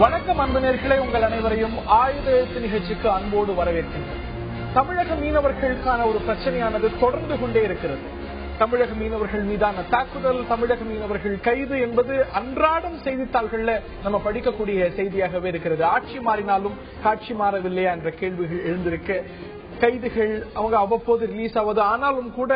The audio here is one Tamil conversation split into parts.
வணக்கம் அன்பு நேயர்களே, உங்கள் அனைவரையும் ஆயுத எழுத்து நிகழ்ச்சிக்கு அன்போடு வரவேற்கின்றோம். தமிழக மீனவர்களுக்கான ஒரு பிரச்சனையானது தொடர்ந்து கொண்டே இருக்கிறது. தமிழக மீனவர்கள் மீதான தாக்குதல், தமிழக மீனவர்கள் கைது என்பது அன்றாடம் செய்தித்தாள்கள்ல நம்ம படிக்கக்கூடிய செய்தியாகவே இருக்கிறது. ஆட்சி மாறினாலும் காட்சி மாறவில்லையா என்ற கேள்விகள் எழுந்திருக்க, கைதுகள் அவங்க அவ்வப்போது ரிலீஸ் ஆவது, ஆனாலும் கூட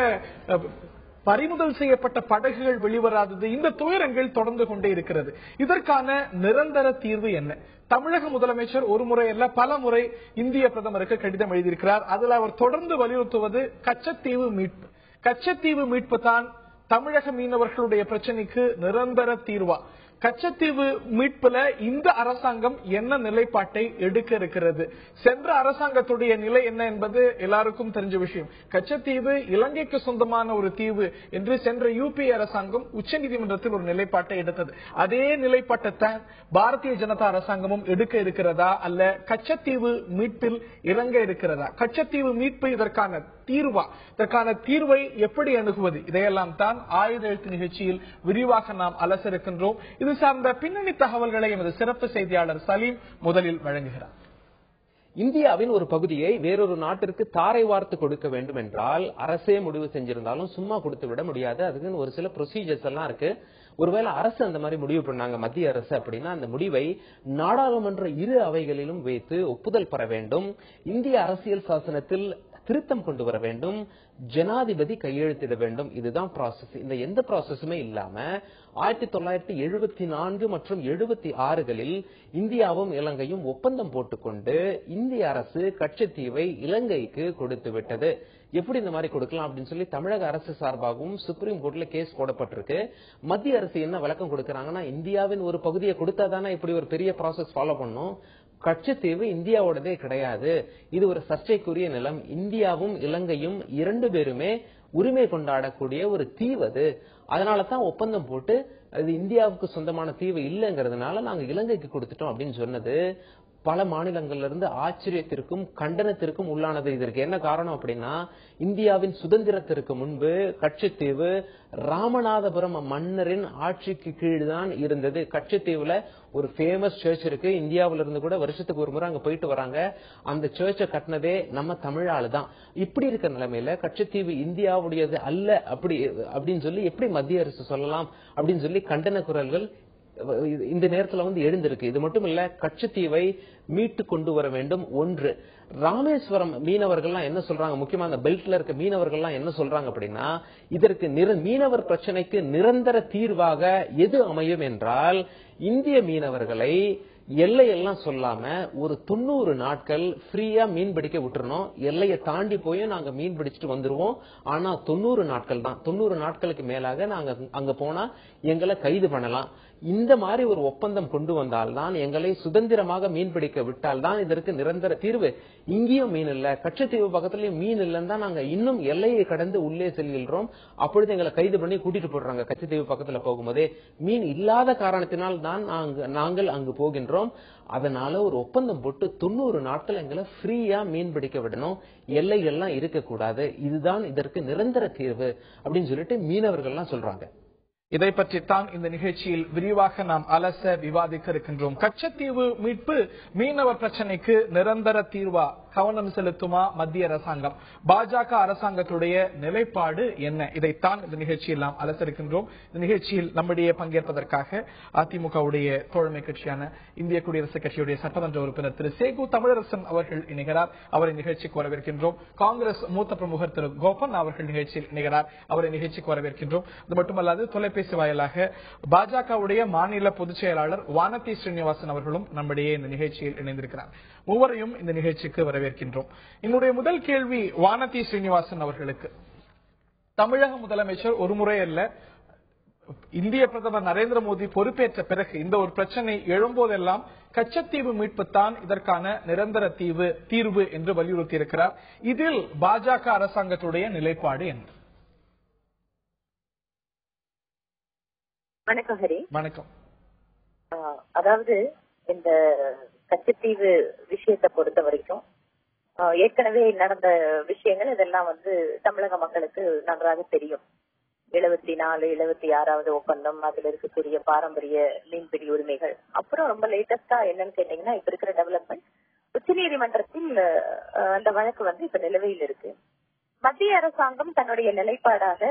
பறிமுதல் செய்யப்பட்ட படகுகள் வெளிவராதது, இந்த துயரங்கள் தொடர்ந்து கொண்டே இருக்கிறது. இதற்கான நிரந்தர தீர்வு என்ன? தமிழக முதலமைச்சர் ஒரு முறை அல்ல பல முறை இந்திய பிரதமருக்கு கடிதம் எழுதியிருக்கிறார். அதில் அவர் தொடர்ந்து வலியுறுத்துவது கச்சத்தீவு மீட்பு. கச்சத்தீவு மீட்பு தான் தமிழக மீனவர்களுடைய பிரச்சனைக்கு நிரந்தர தீர்வா? கச்சத்தீவு மீட்புல இந்த அரசாங்கம் என்ன நிலைப்பாட்டை எடுக்க இருக்கிறது? சென்ற அரசாங்கத்துடைய நிலை என்ன என்பது எல்லாருக்கும் தெரிஞ்ச விஷயம். கச்சத்தீவு இலங்கைக்கு சொந்தமான ஒரு தீவு என்று சென்ற யுபிஏ அரசாங்கம் உச்சநீதிமன்றத்தில் ஒரு நிலைப்பாட்டை எடுத்தது. அதே நிலைப்பாட்டை பாரதிய ஜனதா அரசாங்கமும் எடுக்க இருக்கிறதா, அல்ல கச்சத்தீவு மீட்பில் இறங்க இருக்கிறதா? கச்சத்தீவு மீட்பு இதற்கான தீர்வா? இதற்கான தீர்வை எப்படி அணுகுவது? இதையெல்லாம் தான் ஆயுத எழுத்து நிகழ்ச்சியில் விரிவாக நாம் அலச இருக்கின்றோம். இது சார்ந்த பின்னணி தகவல்களை எமது சிறப்பு செய்தியாளர் சலீம் முதலில் வழங்குகிறார். இந்தியாவின் ஒரு பகுதியை வேறொரு நாட்டிற்கு தாரை வார்த்து கொடுக்க வேண்டும் என்றால் அரசே முடிவு செஞ்சிருந்தாலும் சும்மா கொடுத்து விட முடியாது. அதுக்குன்னு ஒரு சில ப்ரொசீஜர்ஸ் எல்லாம் இருக்கு. ஒருவேளை அரசு அந்த மாதிரி முடிவு பண்ணாங்க, மத்திய அரசு, அப்படின்னா அந்த முடிவை நாடாளுமன்ற இரு அவைகளிலும் வைத்து ஒப்புதல் பெற வேண்டும். இந்திய அரசியல் சாசனத்தில் திருத்தம் கொண்டு வர வேண்டும். ஜனாதிபதி கையெழுத்திட வேண்டும். இதுதான் ப்ராசஸ். இந்த எந்த ப்ராசஸுமே இல்லாம 1974 மற்றும் 76களில் இந்தியாவும் இலங்கையும் ஒப்பந்தம் போட்டுக்கொண்டு இந்திய அரசு கச்சத்தீவை இலங்கைக்கு கொடுத்து விட்டது. எப்படி இந்த மாதிரி கொடுக்கலாம் அப்படின்னு சொல்லி தமிழக அரசு சார்பாகவும் சுப்ரீம் கோர்ட்ல கேஸ் போடப்பட்டிருக்கு. மத்திய அரசு என்ன விளக்கம் கொடுக்கறாங்கன்னா, இந்தியாவின் ஒரு பகுதியை கொடுத்தாதானே இப்படி ஒரு பெரிய ப்ராசஸ் ஃபாலோ பண்ணும். கச்சத்தீவு இந்தியாவோடதே கிடையாது. இது ஒரு சர்ச்சைக்குரிய நிலம். இந்தியாவும் இலங்கையும் இரண்டு பேருமே உரிமை கொண்டாடக்கூடிய ஒரு தீவு அது. அதனாலதான் ஒப்பந்தம் போட்டு அது இந்தியாவுக்கு சொந்தமான தீவு இல்லைங்கிறதுனால நாங்க இலங்கைக்கு கொடுத்துட்டோம் அப்படின்னு சொன்னது பல மாநிலங்கள்ல இருந்து ஆச்சரியத்திற்கும் கண்டனத்திற்கும் உள்ளானது. இதற்கு என்ன காரணம் அப்படின்னா, இந்தியாவின் சுதந்திரத்திற்கு முன்பு கச்சத்தீவு ராமநாதபுரம் மன்னரின் ஆட்சிக்கு கீழ்தான் இருந்தது. கச்சத்தீவுல ஒரு ஃபேமஸ் சர்ச் இருக்கு. இந்தியாவில இருந்து கூட வருஷத்துக்கு ஒரு முறை அங்க போயிட்டு வராங்க. அந்த சர்ச்சை கட்டினதே நம்ம தமிழாளு தான். இப்படி இருக்க நிலைமையில கச்சத்தீவு இந்தியாவுடையது அல்ல அப்படின்னு சொல்லி எப்படி மத்திய அரசு சொல்லலாம் அப்படின்னு சொல்லி கண்டன குரல்கள் இந்த நேரத்துல எழுந்திருக்கு. இது மட்டும் இல்ல, கச்சத்தீவை மீட்டு கொண்டு வர வேண்டும். ஒன்று, ராமேஸ்வரம் மீனவர்கள்லாம் என்ன சொல்றாங்க, முக்கியமா அந்த பெல்ட்ல இருக்க மீனவர்கள்லாம் என்ன சொல்றாங்க அப்படின்னா, இதற்கு மீனவர் பிரச்சனைக்கு நிரந்தர தீர்வாக எது அமையும் என்றால், இந்திய மீனவர்களை எல்லையெல்லாம் சொல்லாம ஒரு 90 நாட்கள் ஃப்ரீயா மீன் பிடிக்க விட்டுறணும். எல்லையை தாண்டி போய் நாங்க மீன் பிடிச்சிட்டு வந்துருவோம். ஆனா 90 நாட்கள் தான். 90 நாட்களுக்கு மேலாக நாங்க அங்க போனா எங்களை கைது பண்ணலாம். இந்த மாதிரி ஒரு ஒப்பந்தம் கொண்டு வந்தால்தான், எங்களை சுதந்திரமாக மீன் பிடிக்க விட்டால்தான் இதற்கு நிரந்தர தீர்வு. இங்கேயும் மீன் இல்ல, கச்சத்தீவு பக்கத்துலயும் மீன் இல்லைன்னு தான் நாங்க இன்னும் எல்லையை கடந்து உள்ளே செல்கிறோம். அப்பொழுது எங்களை கைது பண்ணி கூட்டிட்டு போடுறாங்க. கச்சத்தீவு பக்கத்துல போகும்போதே மீன் இல்லாத காரணத்தினால் தான் நாங்கள் அங்கு போகின்றோம். அதனால ஒரு ஒப்பந்தம் போட்டு 90 நாட்கள் எங்களை ஃப்ரீயா மீன் பிடிக்க விடணும். எல்லைகள்லாம் இருக்கக்கூடாது. இதுதான் இதற்கு நிரந்தர தீர்வு அப்படின்னு சொல்லிட்டு மீனவர்கள்லாம் சொல்றாங்க. இதை பற்றித்தான் இந்த நிகழ்ச்சியில் விரிவாக நாம் அலச விவாதிக்க இருக்கின்றோம். கச்சத்தீவு மீட்பு மீனவர் பிரச்சனைக்கு நிரந்தர தீர்வா? கவனம் செலுத்துமா மத்திய அரசாங்கம்? பாஜக அரசாங்கத்துடைய நிலைப்பாடு என்ன? இதைத்தான் இந்த நிகழ்ச்சியில் நாம் அலச இருக்கின்றோம். இந்த நிகழ்ச்சியில் நம்முடைய பங்கேற்பதற்காக அதிமுகவுடைய தோழமை கட்சியான இந்திய குடியரசுக் கட்சியுடைய சட்டமன்ற உறுப்பினர் திரு சேகு தமிழரசன் அவர்கள் இணைகிறார். அவரை நிகழ்ச்சிக்கு வரவேற்கின்றோம். காங்கிரஸ் மூத்த பிரமுகர் திரு கோபன் அவர்கள் நிகழ்ச்சியில் இணைகிறார். அவரை நிகழ்ச்சிக்கு வரவேற்கின்றோம். அது மட்டுமல்லாது தொலைபேசி வாயிலாக பாஜகவுடைய மாநில பொதுச் செயலாளர் வானதி ஸ்ரீனிவாசன் அவர்களும் நம்முடைய இந்த நிகழ்ச்சியில் இணைந்திருக்கிறார். மூவரையும் இந்த நிகழ்ச்சிக்கு வரவேற்கின்றோம். என்னுடைய முதல் கேள்வி வானதி ஸ்ரீனிவாசன் அவர்களுக்கு. தமிழக முதலமைச்சர் ஒரு முறை அல்ல, இந்திய பிரதமர் நரேந்திர மோடி பொறுப்பேற்ற பிறகு இந்த ஒரு பிரச்சனை எழும்போதெல்லாம் கச்சத்தீவு மீட்புத்தான் இதற்கான நிரந்தர தீர்வு என்று வலியுறுத்தி இருக்கிறார். இதில் பாஜக அரசாங்கத்துடைய நிலைப்பாடு என்ன? வணக்கம் ஹரி. வணக்கம். அதாவது இந்த கச்சத்தீவு விஷயத்தை பொறுத்த வரைக்கும் ஏற்கனவே நடந்த விஷயங்கள் இதெல்லாம் தமிழக மக்களுக்கு நன்றாக தெரியும். 74, 76வது ஒப்பந்தம், அதுல இருக்கக்கூடிய பாரம்பரிய மீன்பிடி உரிமைகள். அப்புறம் ரொம்ப லேட்டஸ்டா என்னன்னு கேட்டீங்கன்னா, இப்ப இருக்கிற டெவலப்மெண்ட் உச்சநீதிமன்றத்தில் அந்த வழக்கு இப்ப நிலுவையில் இருக்கு. மத்திய அரசாங்கம் தன்னுடைய நிலைப்பாடாக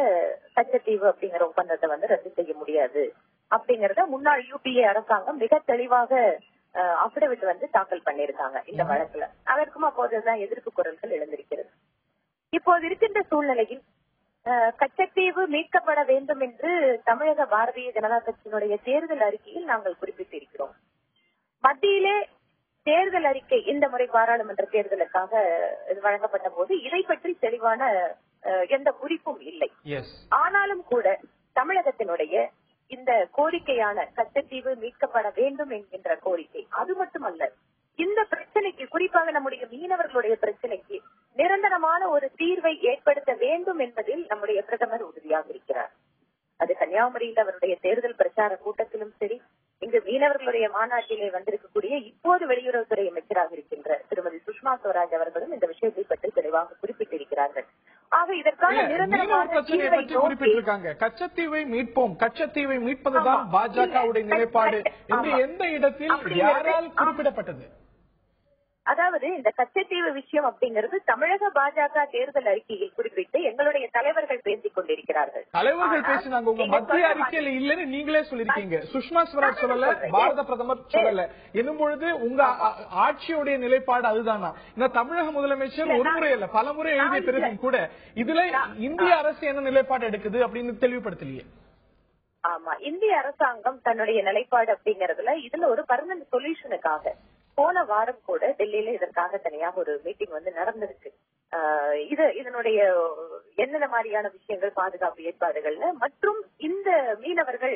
கச்சத்தீவு அப்படிங்கிற ஒப்பந்தத்தை ரத்து செய்ய முடியாது அப்படிங்கறத முன்னாள் யூபிஏ அரசாங்கம் மிக தெளிவாக அபிடவிட் தாக்கல் பண்ணிருக்காங்க இந்த வழக்குல. அதற்கும் அப்போதுதான் எதிர்ப்பு குரல்கள் எழுந்திருக்கிறது. இப்போது இருக்கின்ற சூழ்நிலையில் கச்சத்தீவு மீட்கப்பட வேண்டும் என்று தமிழக பாரதிய ஜனதா கட்சியினுடைய தேர்தல் அறிக்கையில் நாங்கள் குறிப்பிட்டிருக்கிறோம். மத்தியிலே தேர்தல் அறிக்கை இந்த முறை பாராளுமன்ற தேர்தலுக்காக வழங்கப்பட்ட போது இதை பற்றி தெளிவான எந்த குறிப்பும் இல்லை. ஆனாலும் கூட தமிழகத்தினுடைய இந்த கோரிக்கையான கச்சத்தீவு மீட்கப்பட வேண்டும் என்கின்ற கோரிக்கை, அது மட்டுமல்ல, இந்த பிரச்சனைக்கு, குறிப்பாக நம்முடைய மீனவர்களுடைய பிரச்சனைக்கு நிரந்தரமான ஒரு தீர்வை ஏற்படுத்த வேண்டும் என்பதில் நம்முடைய பிரதமர் உறுதியாக இருக்கிறார். அது கன்னியாகுமரியில் அவருடைய தேர்தல் பிரச்சார கூட்டத்திலும் சரி, இங்கு மீனவர்களுடைய மாநாட்டிலே வந்திருக்கக்கூடிய இப்போது வெளியுறவுத்துறை அமைச்சராக இருக்கின்ற திருமதி சுஷ்மா ஸ்வராஜ் அவர்களும் இந்த விஷயத்தை பற்றி தெளிவாக குறிப்பிட்டிருக்கிறார்கள். ஆக இதற்கான நிரந்தரமான தீர்வை குறிப்பிட்டிருக்காங்க. கச்சத்தீவை மீட்போம், கச்சத்தீவை மீட்பதுதான் பாஜகவுடைய நிலைப்பாடு என்று எந்த இடத்தில் யாரால் குறிப்பிடப்பட்டது? அதாவது இந்த கச்சத்தீவு விஷயம் அப்படிங்கிறது தமிழக பாஜக தேர்தல் அறிக்கையில் குறிப்பிட்டு எங்களுடைய தலைவர்கள் பேசிக் கொண்டிருக்கிறார்கள். தலைவர்கள் பேசினாங்க, உங்க மத்திய அறிக்கையில இல்லன்னு நீங்களே சொல்லிருக்கீங்க. சுஷ்மா ஸ்வராஜ் சொல்லல, பாரத பிரதமர் சொல்லல என்னும் பொழுது உங்க ஆட்சியுடைய நிலைப்பாடு அதுதானா? இந்த தமிழக முதலமைச்சர் ஒரு முறை இல்ல பல முறை எழுதிய பிறகும் கூட இதுல இந்திய அரசு என்ன நிலைப்பாடு எடுக்குது அப்படின்னு தெளிவுபடுத்தலையே. ஆமா, இந்திய அரசாங்கம் தன்னுடைய நிலைப்பாடு அப்படிங்கறதுல இதுல ஒரு பர்மனன்ட் சொல்யூஷனுக்காக போன வாரம் கூட டெல்லியில இதற்காக தனியாக ஒரு மீட்டிங் நடந்திருக்கு. இதனுடைய என்னென்ன மாதிரியான விஷயங்கள், பாதுகாப்பு ஏற்பாடுகள்ல மற்றும் இந்த மீனவர்கள்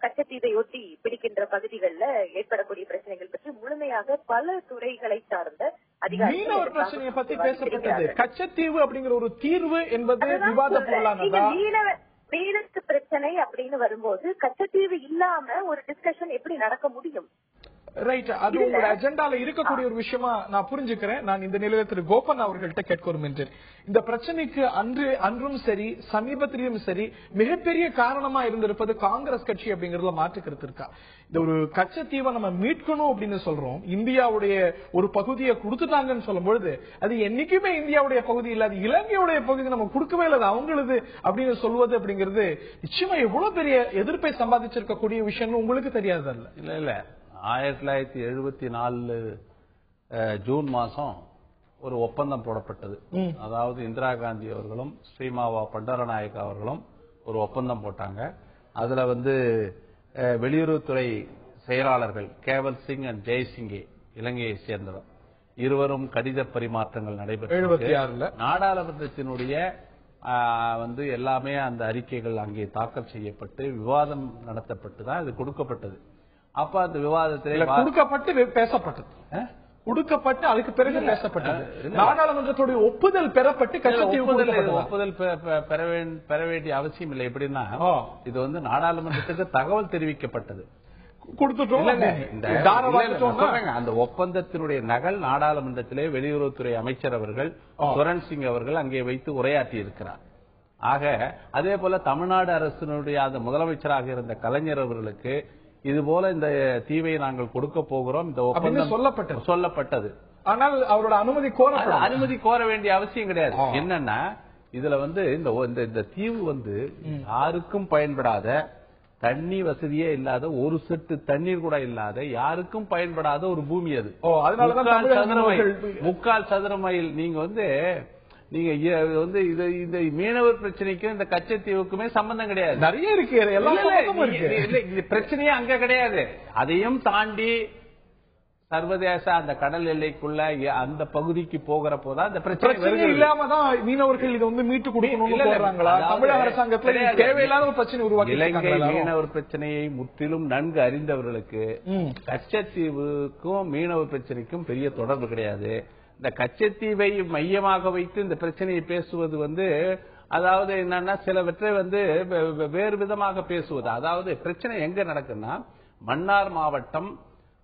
கச்சத்தீவை ஒட்டி பிடிக்கின்ற பகுதிகளில் ஏற்படக்கூடிய பிரச்சனைகள் பற்றி முழுமையாக பல துறைகளை சார்ந்த அதிகாரிகள் மீனவர் பிரச்சனையை பத்தி பேசப்பட்டது. கச்சத்தீவு அப்படிங்கிற ஒரு தீர்வு என்பது விவாத பொருளானதா? மீனவருக்கு பிரச்சனை அப்படின்னு வரும்போது கச்சத்தீவு இல்லாம ஒரு டிஸ்கஷன் எப்படி நடக்க முடியும்? ரைட், அது உங்களோட அஜெண்டால இருக்கக்கூடிய ஒரு விஷயமா நான் புரிஞ்சுக்கிறேன். நான் இந்த நிலையில திரு கோபன் அவர்கள்ட்ட கேட்க விரும்புகிறேன். இந்த பிரச்சனைக்கு அன்றும் சரி சமீபத்திலும் சரி மிகப்பெரிய காரணமா இருந்திருப்பது காங்கிரஸ் கட்சி அப்படிங்கறதுல மாற்றுக்கிறது இருக்கா? இந்த ஒரு கச்சத்தீவை நம்ம மீட்கணும் அப்படின்னு சொல்றோம், இந்தியாவுடைய ஒரு பகுதியை கொடுத்துட்டாங்கன்னு சொல்லும் பொழுது அது என்னைக்குமே இந்தியாவுடைய பகுதி இல்ல, அது இலங்கையுடைய பகுதி, நம்ம கொடுக்கவே இல்லை, அவங்களது அப்படின்னு சொல்வது அப்படிங்கிறது நிச்சயமா எவ்வளவு பெரிய எதிர்ப்பை சம்பாதிச்சிருக்கக்கூடிய விஷயம் உங்களுக்கு தெரியாது இல்ல? இல்ல 1974 ஜூன் மாசம் ஒரு ஒப்பந்தம் போடப்பட்டது. அதாவது இந்திரா காந்தி அவர்களும் ஸ்ரீமாவா பண்டாரநாயக்கா அவர்களும் ஒரு ஒப்பந்தம் போட்டாங்க. அதுல வெளியுறவுத்துறை செயலாளர்கள் கேவல் சிங் அண்ட் ஜெய்சிங்கே இலங்கையை சேர்ந்தவர் இருவரும் கடித பரிமாற்றங்கள் நடைபெற்று நாடாளுமன்றத்தினுடைய எல்லாமே அந்த அறிக்கைகள் அங்கே தாக்கல் செய்யப்பட்டு விவாதம் நடத்தப்பட்டு தான் இது கொடுக்கப்பட்டது. அப்ப அந்த விவாதத்தில் கொடுக்கப்பட்டு பேசப்பட்டது, கொடுக்கப்பட்டு அதுக்கு பிறகு பேசப்பட்டது. நாடாளுமன்றத்துடைய ஒப்புதல் பெறப்பட்டு ஒப்புதல் பெற வேண்டிய அவசியம் இல்லை. எப்படின்னா இது நாடாளுமன்றத்துக்கு தகவல் தெரிவிக்கப்பட்டது, அந்த ஒப்பந்தத்தினுடைய நகல் நாடாளுமன்றத்திலே வெளியுறவுத்துறை அமைச்சர் அவர்கள் சுரன் சிங் அவர்கள் அங்கே வைத்து உரையாற்றி இருக்கிறார். ஆக அதே போல தமிழ்நாடு அரசினுடைய அந்த முதலமைச்சராக இருந்த கலைஞர் அவர்களுக்கு இதுபோல இந்த தீவை நாங்கள் கொடுக்க போகிறோம், இந்த ஒப்பந்தம் சொல்லப்பட்டது. ஆனால் அவரோட அனுமதி கோர வேண்டிய அவசியம் கிடையாது. என்னன்னா இதுல இந்த தீவு யாருக்கும் பயன்படாத, தண்ணி வசதியே இல்லாத, ஒரு சொட்டு தண்ணீர் கூட இல்லாத, யாருக்கும் பயன்படாத ஒரு பூமி அது. முக்கால் சதுர மைல். நீங்க இந்த மீனவர் பிரச்சனைக்கும் இந்த கச்சத்தீவுக்குமே சம்பந்தம் கிடையாது. நிறைய இருக்கு, பிரச்சனையே அங்க கிடையாது. அதையும் தாண்டி சர்வதேச அந்த கடல் எல்லைக்குள்ள அந்த பகுதிக்கு போகிற போதான் இந்த பிரச்சனை இல்லாமதான் மீனவர்கள் இதை மீட்டு கொடுக்கணும்ங்களா? தமிழக அரசாங்கத்தில் தேவையில்லாத ஒரு பிரச்சனை உருவாக்கி இலங்கை மீனவர் பிரச்சனையை முற்றிலும் நன்கு அறிந்தவர்களுக்கு கச்சத்தீவுக்கும் மீனவர் பிரச்சனைக்கும் பெரிய தொடர்பு கிடையாது. இந்த கச்சத்தீவை மையமாக வைத்து இந்த பிரச்சனையை பேசுவது அதாவது என்னன்னா சிலவற்றை வேறு விதமாக பேசுவது. அதாவது பிரச்சனை எங்க நடக்குன்னா மன்னார் மாவட்டம்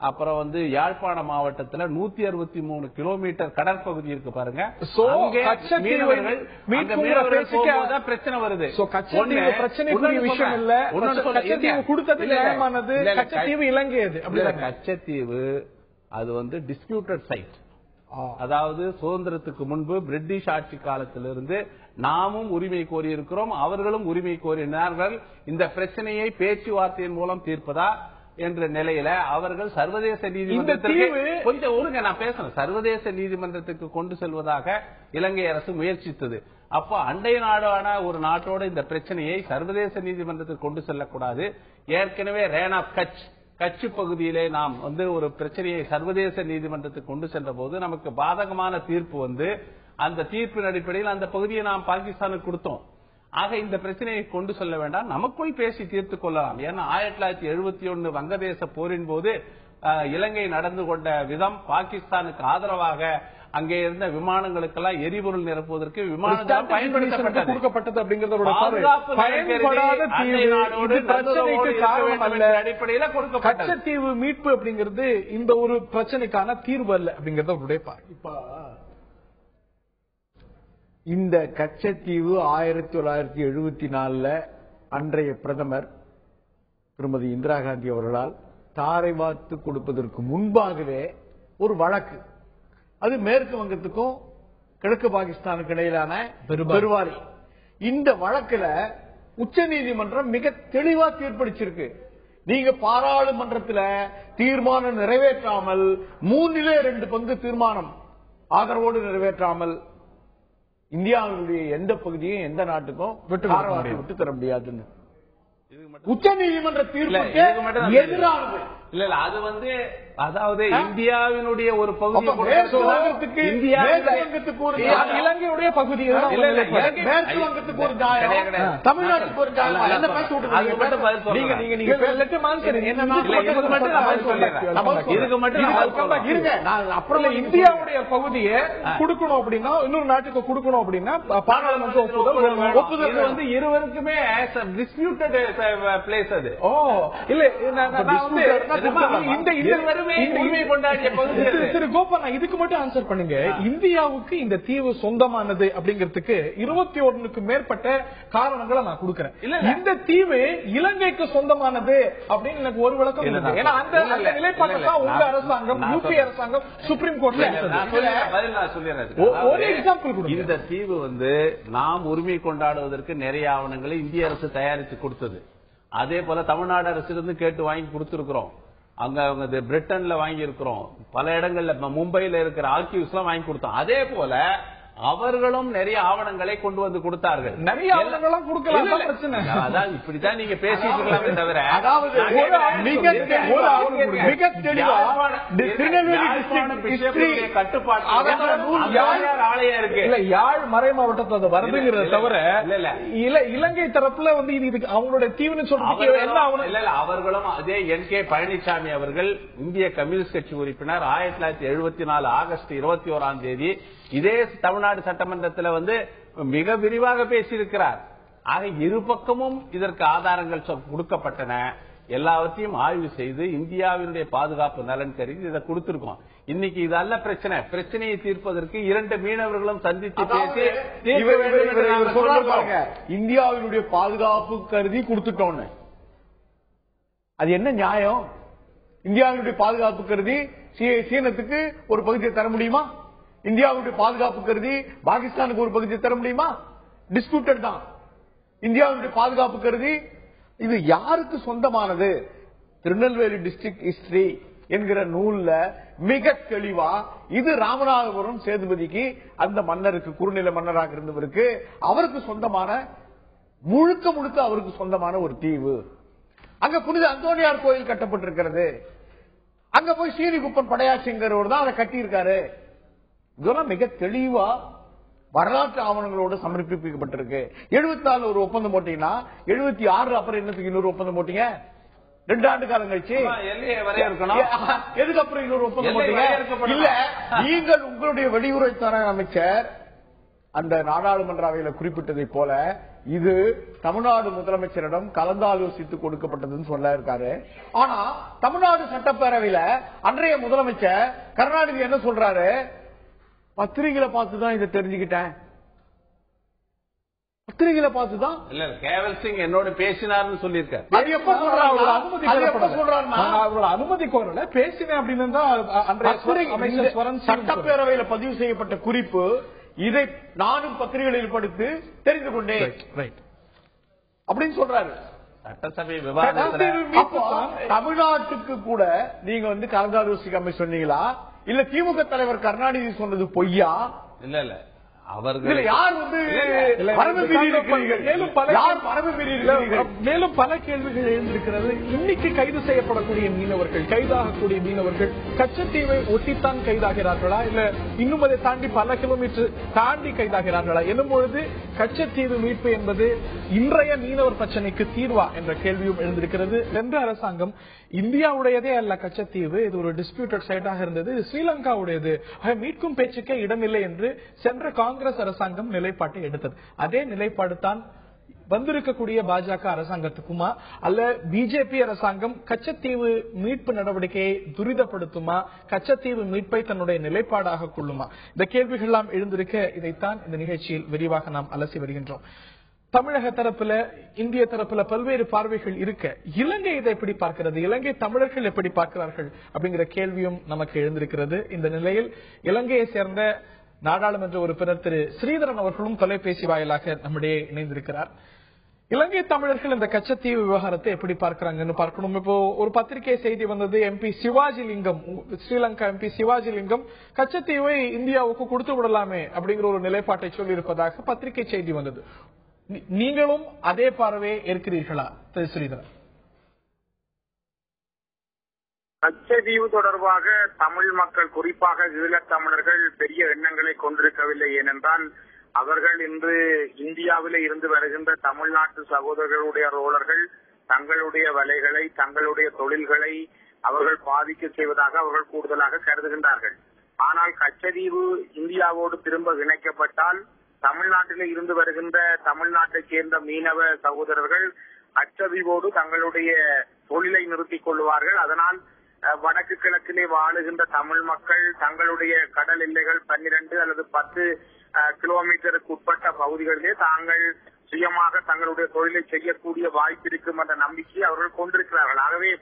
அப்புறம் வந்து யாழ்ப்பாண மாவட்டத்துல 163 கிலோமீட்டர் கடற்பகுதி இருக்கு பாருங்க. பிரச்சனை வருது. கச்சத்தீவு அது வந்து டிஸ்பியூட்டட் சைட். அதாவது சுதந்திரத்துக்கு முன்பு பிரிட்டிஷ் ஆட்சி காலத்திலிருந்து நாமும் உரிமை கோரி இருக்கிறோம், அவர்களும் உரிமை கோரினார்கள். இந்த பிரச்சனையை பேச்சுவார்த்தையின் மூலம் தீர்ப்பதா என்ற நிலையில அவர்கள் சர்வதேச நீதிமன்றத்துக்கு கொஞ்சம் ஒருங்க நான் பேசுறேன், சர்வதேச நீதிமன்றத்துக்கு கொண்டு செல்வதாக இலங்கை அரசு முயற்சித்தது. அப்ப அண்டை நாடான ஒரு நாட்டோட இந்த பிரச்சனையை சர்வதேச நீதிமன்றத்துக்கு கொண்டு செல்லக்கூடாது. ஏற்கனவே ரேன் ஆஃப் கட்ச் பகுதியிலே நாம் வந்து ஒரு பிரச்சனையை சர்வதேச நீதிமன்றத்துக்கு கொண்டு சென்ற போது நமக்கு பாதகமான தீர்ப்பு வந்து அந்த தீர்ப்பின் அடிப்படையில் அந்த பகுதியை நாம் பாகிஸ்தானுக்கு கொடுத்தோம். ஆக இந்த பிரச்சனையை கொண்டு செல்ல வேண்டாம், நமக்குள் பேசி தீர்த்துக் கொள்ளலாம். ஏன்னா 1971 வங்கதேச போரின் போது இலங்கை நடந்து கொண்ட விதம் பாகிஸ்தானுக்கு ஆதரவாக அங்கே இருந்த விமானங்களுக்கெல்லாம் எரிபொருள் நிரப்புவதற்கு விமானங்கள் பயன்படுத்தப்பட்டது அடிப்படையில் கொடுக்கப்பட்டது. கச்சத்தீவு மீட்பு அப்படிங்கிறது இந்த ஒரு பிரச்சனைக்கான தீர்வு அல்ல அப்படிங்கறத அவருடைய பார்வை. இந்த கச்சத்தீவு 1974 அன்றைய பிரதமர் திருமதி இந்திரா காந்தி அவர்களால் தாரை வார்த்து கொடுப்பதற்கு முன்பாகவே ஒரு வழக்கு, அது மேற்கு வங்கத்துக்கும் கிழக்கு பாகிஸ்தானுக்கு இடையிலான பெருவாரி. இந்த வழக்குல உச்ச நீதிமன்றம் மிக தெளிவா தீர்ப்பளிச்சிருக்கு. நீங்க பாராளுமன்றத்தில் தீர்மானம் நிறைவேற்றாமல் 3/2 பங்கு தீர்மானம் ஆதரவோடு நிறைவேற்றாமல் இந்தியாவுடைய எந்த பகுதியும் எந்த நாட்டுக்கும் விட்டு தர முடியாதுன்னு உச்ச நீதிமன்ற தீர்ப்புக்கு எதிரானது. இல்ல அது வந்து அதாவது இந்தியாவினுடைய ஒரு பகுதி இலங்கையுடைய பகுதி மேற்கு வங்கத்துக்கு ஒரு நியாயம், தமிழ்நாட்டுக்கு ஒரு அப்புறம் இந்தியாவுடைய பகுதியை கொடுக்கணும் அப்படின்னா இன்னொரு நாட்டுக்கு கொடுக்கணும் அப்படின்னா பாராளுமன்ற ஒப்புதல் வந்து இருவருக்குமே டிஸ்பியூட்டட் பிளேஸ் அது. ஓ இல்ல திரு கோபால், இதுக்கு மட்டும் ஆன்சர் பண்ணுங்க. இந்தியாவுக்கு இந்த தீவு சொந்தமானது அப்படிங்கிறதுக்கு 21க்கு மேற்பட்ட காரணங்களை நான் கொடுக்கிறேன். இந்த தீவு இலங்கைக்கு சொந்தமானது அப்படின்னு எனக்கு ஒரு விளக்கம் இல்லை. ஏன்னா அந்த நிலைப்பாட்டை உங்க அரசாங்கம், யூபி அரசாங்கம் சுப்ரீம் கோர்ட்ல ஒரு எக்ஸாம்பிள் கொடுங்க. இந்த தீவு வந்து நாம் உரிமை கொண்டாடுவதற்கு நிறைய ஆவணங்களை இந்திய அரசு தயாரித்து கொடுத்தது. அதே போல தமிழ்நாடு அரசிலிருந்து கேட்டு வாங்கி கொடுத்திருக்கிறோம். அங்க அவங்க பிரிட்டன்ல வாங்கி இருக்கிறோம், பல இடங்கள்ல மும்பையில இருக்கிற ஆர்கிவ்ஸ் எல்லாம் வாங்கி கொடுத்தோம். அதே போல அவர்களும் நிறைய ஆவணங்களை கொண்டு வந்து கொடுத்தார்கள். நிறைய ஆவணங்களும் கொடுக்கலாம், பிரச்சனை அதான் இப்படித்தான் நீங்க பேசிட்டு இருக்கலாமே தவிர, அதாவது மிக தெளிவாக கட்டுப்பாடு ஆலயம் இருக்கு. இல்ல யாழ் மறை மாவட்டத்தில் வருதுங்கிறத தவிர இலங்கை தரப்புல வந்து இதுக்கு அவங்களுடைய தீவுன்னு சொல்றது இல்ல. அவர்களும் அதே NK பழனிசாமி அவர்கள் இந்திய கம்யூனிஸ்ட் கட்சி உறுப்பினர் 1974 ஆகஸ்ட் 21 இதே தமிழ்நாடு சட்டமன்றத்தில் வந்து மிக விரிவாக பேசியிருக்கிறார். ஆக இரு பக்கமும் இதற்கு ஆதாரங்கள் கொடுக்கப்பட்டன. எல்லாவற்றையும் ஆய்வு செய்து இந்தியாவினுடைய பாதுகாப்பு நலன் கருதி இதை கொடுத்திருக்கோம். இன்னைக்கு இது அல்ல பிரச்சனை. பிரச்சனையை தீர்ப்பதற்கு 2 மீனவர்களும் சந்தித்து பேசி இந்தியாவினுடைய பாதுகாப்பு கருதி கொடுத்துட்டோம். அது என்ன நியாயம்? இந்தியாவினுடைய பாதுகாப்பு கருதி சீனத்துக்கு ஒரு பகுதியை தர முடியுமா? இந்தியாவுடைய பாதுகாப்பு கருதி பாகிஸ்தானுக்கு ஒரு பகுதியை தர முடியுமா? டிஸ்பியூட்டட் தான். இந்தியாவுடைய பாதுகாப்பு கருதி இது யாருக்கு சொந்தமானது? திருநெல்வேலி டிஸ்ட்ரிக்ட் ஹிஸ்டரி என்கிற நூல்ல மிக தெளிவா இது ராமநாதபுரம் சேதுபதிக்கு, அந்த மன்னருக்கு, குறுநில மன்னராக இருந்தவருக்கு, அவருக்கு சொந்தமான முழுக்க அவருக்கு சொந்தமான ஒரு தீவு. அங்க புனித அந்தோனியார் கோயில் கட்டப்பட்டிருக்கிறது. அங்க போய் ஸ்ரீகுப்பன் படையாச்சிங்கிறவர் தான் அதை கட்டியிருக்காரு. இதெல்லாம் மிக தெளிவா வரலாற்று ஆவணங்களோடு சமர்ப்பிக்கப்பட்டிருக்கு. 74 ஒரு ஒப்பந்தம் போட்டீங்கன்னா 76 அப்புறம் என்னத்துக்கு இன்னொரு ஒப்பந்தம் போட்டீங்க? 2 ஆண்டு காலம் கழிச்சு எதுக்கு அப்புறம் இன்னொரு ஒப்பந்தம் போட்டீங்க? இல்ல, நீங்கள் உங்களுடைய வெளியுறவுத்துறை அமைச்சர் அந்த நாடாளுமன்ற அவையில குறிப்பிட்டதை போல இது தமிழ்நாடு முதலமைச்சரிடம் கலந்தாலோசித்து கொடுக்கப்பட்டதுன்னு சொல்ல இருக்காரு. ஆனா தமிழ்நாடு சட்டப்பேரவையில அன்றைய முதலமைச்சர் கருணாநிதி என்ன சொல்றாரு, பத்திரிகைகளை பார்த்துதான் இதை தெரிஞ்சுக்கிட்டேன், பத்திரிகைகளை பார்த்துதான். இல்ல கேவல் சிங் என்னோட பேசினார்னு சொல்லியிருக்காரு. அது எப்ப சொல்றாரு, அனுமதி கோரல, பேசினேன் அப்படின்னு தான் சட்டப்பேரவையில பதிவு செய்யப்பட்ட குறிப்பு. இதை நானும் பத்திரிகைகளில் படித்து தெரிந்து கொண்டேன் அப்படின்னு சொல்றாரு. சட்டசபை விவாதத்துல தமிழ்நாட்டுக்கு கூட நீங்க கலந்தாலோசிக்காம சொன்னீங்களா, இல்ல திமுக தலைவர் கருணாநிதி சொன்னது பொய்யா? இல்ல அவர்கள் யார் மேலும் பல கேள்விகள் எழுந்திருக்கிறது. இன்னைக்கு கைது செய்யப்படக்கூடிய மீனவர்கள், கைதாகக்கூடிய மீனவர்கள் கச்சத்தீவை ஒட்டித்தான் கைதாகிறார்களா, இல்ல இன்னும் அதை தாண்டி பல கிலோமீட்டர் தாண்டி கைதாகிறார்களா என்னும் பொழுது கச்சத்தீவு மீட்பு என்பது இன்றைய மீனவர் பிரச்சனைக்கு தீர்வா என்ற கேள்வியும் எழுந்திருக்கிறது. சென்ற அரசாங்கம் இந்தியாவுடையதே அல்ல கச்சத்தீவு, இது ஒரு டிஸ்பியூட்டட் சைட்டாக இருந்தது, ஸ்ரீலங்காவுடையது, மீட்கும் பேச்சுக்கே இடமில்லை என்று சென்ற காங்கிரஸ் அரசாங்கம் நிலைப்பாட்டை எடுத்தது. அதே நிலைப்பாடு தான் வந்திருக்கக்கூடிய பாஜக அரசாங்கத்துக்குமா, அல்ல பிஜேபி அரசாங்கம் கச்சத்தீவு மீட்பு நடவடிக்கையை துரிதப்படுத்துமா, கச்சத்தீவு மீட்பை தன்னுடைய நிலைப்பாடாக கொள்ளுமா? இந்த கேள்விகள் எல்லாம் எழுந்திருக்க இதைத்தான் இந்த நிகழ்ச்சியில் விரிவாக நாம் அலசி வருகின்றோம். தமிழக தரப்புல, இந்திய தரப்புல பல்வேறு பார்வைகள் இருக்க, இலங்கை இதை எப்படி பார்க்கிறது, இலங்கை தமிழர்கள் எப்படி பார்க்கிறார்கள் அப்படிங்கிற கேள்வியும் நமக்கு எழுந்திருக்கிறது. இந்த நிலையில் இலங்கையை சேர்ந்த நாடாளுமன்ற உறுப்பினர் திரு ஸ்ரீதரன் அவர்களும் தொலைபேசி வாயிலாக நம்மிடையே இணைந்திருக்கிறார். இலங்கை தமிழர்கள் இந்த கச்சத்தீவு விவகாரத்தை எப்படி பார்க்கிறாங்கன்னு பார்க்கணும். இப்போ ஒரு பத்திரிகை செய்தி வந்தது, எம்பி சிவாஜி லிங்கம், ஸ்ரீலங்கா எம்பி சிவாஜி லிங்கம் கச்சத்தீவை இந்தியாவுக்கு கொடுத்து விடலாமே அப்படிங்கிற ஒரு நிலைப்பாட்டை சொல்லி இருப்பதாக பத்திரிகை செய்தி வந்தது. நீங்களும் அதே பார்வையை ஏற்கிறீர்களா திரு ஸ்ரீதரன்? கச்சத்தீவு தொடர்பாக தமிழ் மக்கள், குறிப்பாக ஈழத் தமிழர்கள் பெரிய எண்ணங்களை கொண்டிருக்கவில்லை. ஏனென்றால் அவர்கள் இன்று இந்தியாவிலே இருந்து வருகின்ற தமிழ்நாட்டு சகோதரர்களுடைய ரோலர்கள் தங்களுடைய வலைகளை, தங்களுடைய தொழில்களை அவர்கள் பாதிக்க செய்வதாக அவர்கள் கூடுதலாக கருதுகின்றார்கள். ஆனால் கச்சத்தீவு இந்தியாவோடு திரும்ப இணைக்கப்பட்டால் தமிழ்நாட்டிலே இருந்து வருகின்ற தமிழ்நாட்டைச் சேர்ந்த மீனவ சகோதரர்கள் கச்சத்தீவோடு தங்களுடைய தொழிலை நிறுத்திக் கொள்வார்கள். அதனால் வடக்கு கிழக்கிலே வாழுகின்ற தமிழ் மக்கள் தங்களுடைய கடல் எல்லைகள் 12 அல்லது 10 கிலோமீட்டருக்கு உட்பட்ட பகுதிகளிலே தாங்கள் சுயமாக தங்களுடைய தொழிலை செய்யக்கூடிய வாய்ப்பு இருக்கும் என்ற நம்பிக்கை அவர்கள் கொண்டிருக்கிறார்கள். ஆகவே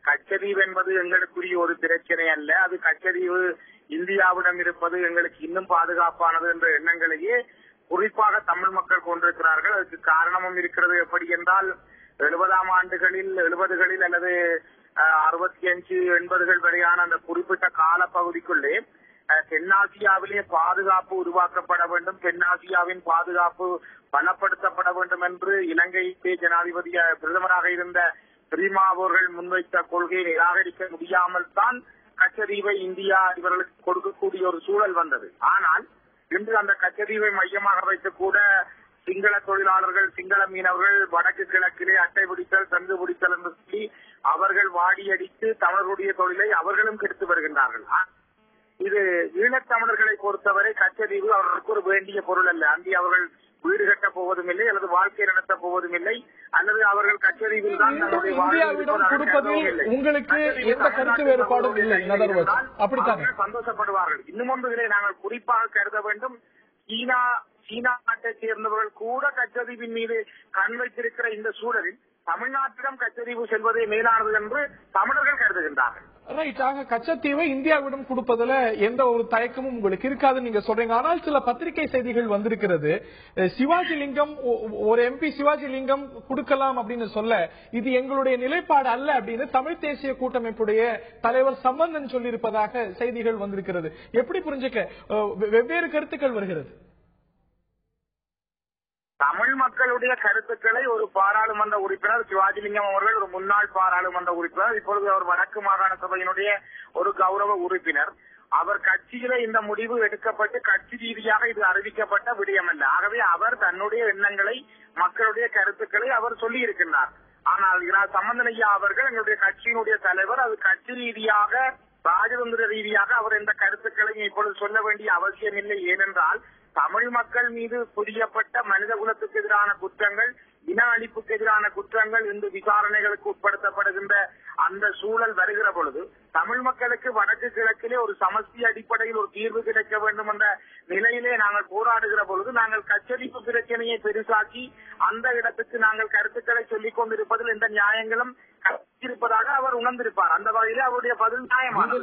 கச்சத்தீவு என்பது எங்களுக்குரிய ஒரு பிரச்சனை அல்ல, அது கச்சத்தீவு இந்தியாவிடம் இருப்பது எங்களுக்கு இன்னும் பாதுகாப்பானது என்ற எண்ணங்களையே குறிப்பாக தமிழ் மக்கள் கொண்டிருக்கிறார்கள். அதுக்கு காரணமும் இருக்கிறது. எப்படி என்றால் 70ஆம் ஆண்டுகளில் 70களில் அல்லது 65, 80கள் வரையான அந்த குறிப்பிட்ட கால பகுதிக்குள்ளே தென்னாசியாவிலே பாதுகாப்பு உருவாக்கப்பட வேண்டும், தென்னாசியாவின் பாதுகாப்பு பலப்படுத்தப்பட வேண்டும் என்று இலங்கை ஜனாதிபதி பிரதமராக இருந்த ஸ்ரீமா அவர்கள் முன்வைத்த கொள்கையை நிராகரிக்க முடியாமல் தான் கச்சத்தீவை இந்தியா இவர்களுக்கு கொடுக்கக்கூடிய ஒரு சூழல் வந்தது. ஆனால் இன்று அந்த கச்சத்தீவை மையமாக வைத்து கூட சிங்கள தொழிலாளர்கள், சிங்கள மீனவர்கள் வடக்கு கிழக்கிலே அட்டை பிடித்தல், தங்கு பிடித்தல் என்று சொல்லி அவர்கள் வாடியடித்து தமிழர்களுடைய தொழிலை அவர்களும் கெடுத்து வருகின்றார்கள். இது ஈழத்தமிழர்களை பொறுத்தவரை கச்சத்தீவு அவர்களுக்கு ஒரு வேண்டிய பொருள் அல்ல. அங்கே அவர்கள் வீடு கட்டப் போவதும் இல்லை, அல்லது வாழ்க்கை நடத்தப் போவதும் இல்லை, அல்லது அவர்கள் கச்சத்தீவில் தான் தன்னுடைய உங்களுக்கு எந்த கருத்து வேறுபாடும் இல்லை, சந்தோஷப்படுவார்கள். இன்னும் ஒன்றுகளை நாங்கள் குறிப்பாக கருத வேண்டும். சீனா நாட்டை சேர்ந்தவர்கள் கூட கச்சத்தீவின் மீது கண் வைத்திருக்கிற இந்த சூழலில் தமிழ்நாட்டிடம் கச்சத்தீவு செல்வதே மேலானது என்று தமிழர்கள் கருதுகின்றார்கள். கச்சத்தீவை இந்தியாவிடம் கொடுப்பதில் எந்த ஒரு தயக்கமும் உங்களுக்கு இருக்காதுன்னு நீங்க சொல்றீங்க. ஆனால் சில பத்திரிகை செய்திகள் வந்திருக்கிறது, சிவாஜி லிங்கம், ஒரு எம்பி சிவாஜி லிங்கம் கொடுக்கலாம் அப்படின்னு சொல்ல, இது எங்களுடைய நிலைப்பாடு அல்ல அப்படின்னு தமிழ் தேசிய கூட்டமைப்புடைய தலைவர் சம்பந்தன் சொல்லியிருப்பதாக செய்திகள் வந்திருக்கிறது. எப்படி புரிஞ்சுக்க வெவ்வேறு கருத்துக்கள் வருகிறது? தமிழ் மக்களுடைய கருத்துக்களை ஒரு பாராளுமன்ற உறுப்பினர் சிவாஜிலிங்கம் அவர்கள், ஒரு முன்னாள் பாராளுமன்ற உறுப்பினர், இப்பொழுது அவர் வடக்கு மாகாண சபையினுடைய ஒரு கௌரவ உறுப்பினர், அவர் கட்சியில இந்த முடிவு எடுக்கப்பட்டு கட்சி ரீதியாக இது அறிவிக்கப்பட்ட விடயமல்ல. ஆகவே அவர் தன்னுடைய எண்ணங்களை, மக்களுடைய கருத்துக்களை அவர் சொல்லி இருக்கின்றார். ஆனால் சம்பந்தன் ஐயா அவர்கள் எங்களுடைய கட்சியினுடைய தலைவர், அது கட்சி ரீதியாக, ராஜதந்திர ரீதியாக அவர் எந்த கருத்துக்களையும் இப்பொழுது சொல்ல வேண்டிய அவசியம் இல்லை. ஏனென்றால் தமிழ் மக்கள் மீது புரியப்பட்ட மனித குலத்துக்கு எதிரான குற்றங்கள், இன அழிப்புக்கு எதிரான குற்றங்கள் இன்று விசாரணைகளுக்கு உட்படுத்தப்படுகின்ற அந்த சூழல் வருகிற பொழுது தமிழ் மக்களுக்கு வடக்கு கிழக்கிலே ஒரு சமஸ்தி அடிப்படையில் ஒரு தீர்வு கிடைக்க வேண்டும் என்ற நிலையிலே நாங்கள் போராடுகிற பொழுது நாங்கள் கச்சரிப்பு பிரச்சனையை பெருசாக்கி அந்த இடத்துக்கு நாங்கள் கருத்துக்களை சொல்லிக் கொண்டிருப்பதில் எந்த நியாயங்களும் இருப்பதாக அவர் உணர்ந்திருப்பார். அந்த வகையிலே அவருடைய பதில் நியாயமானது.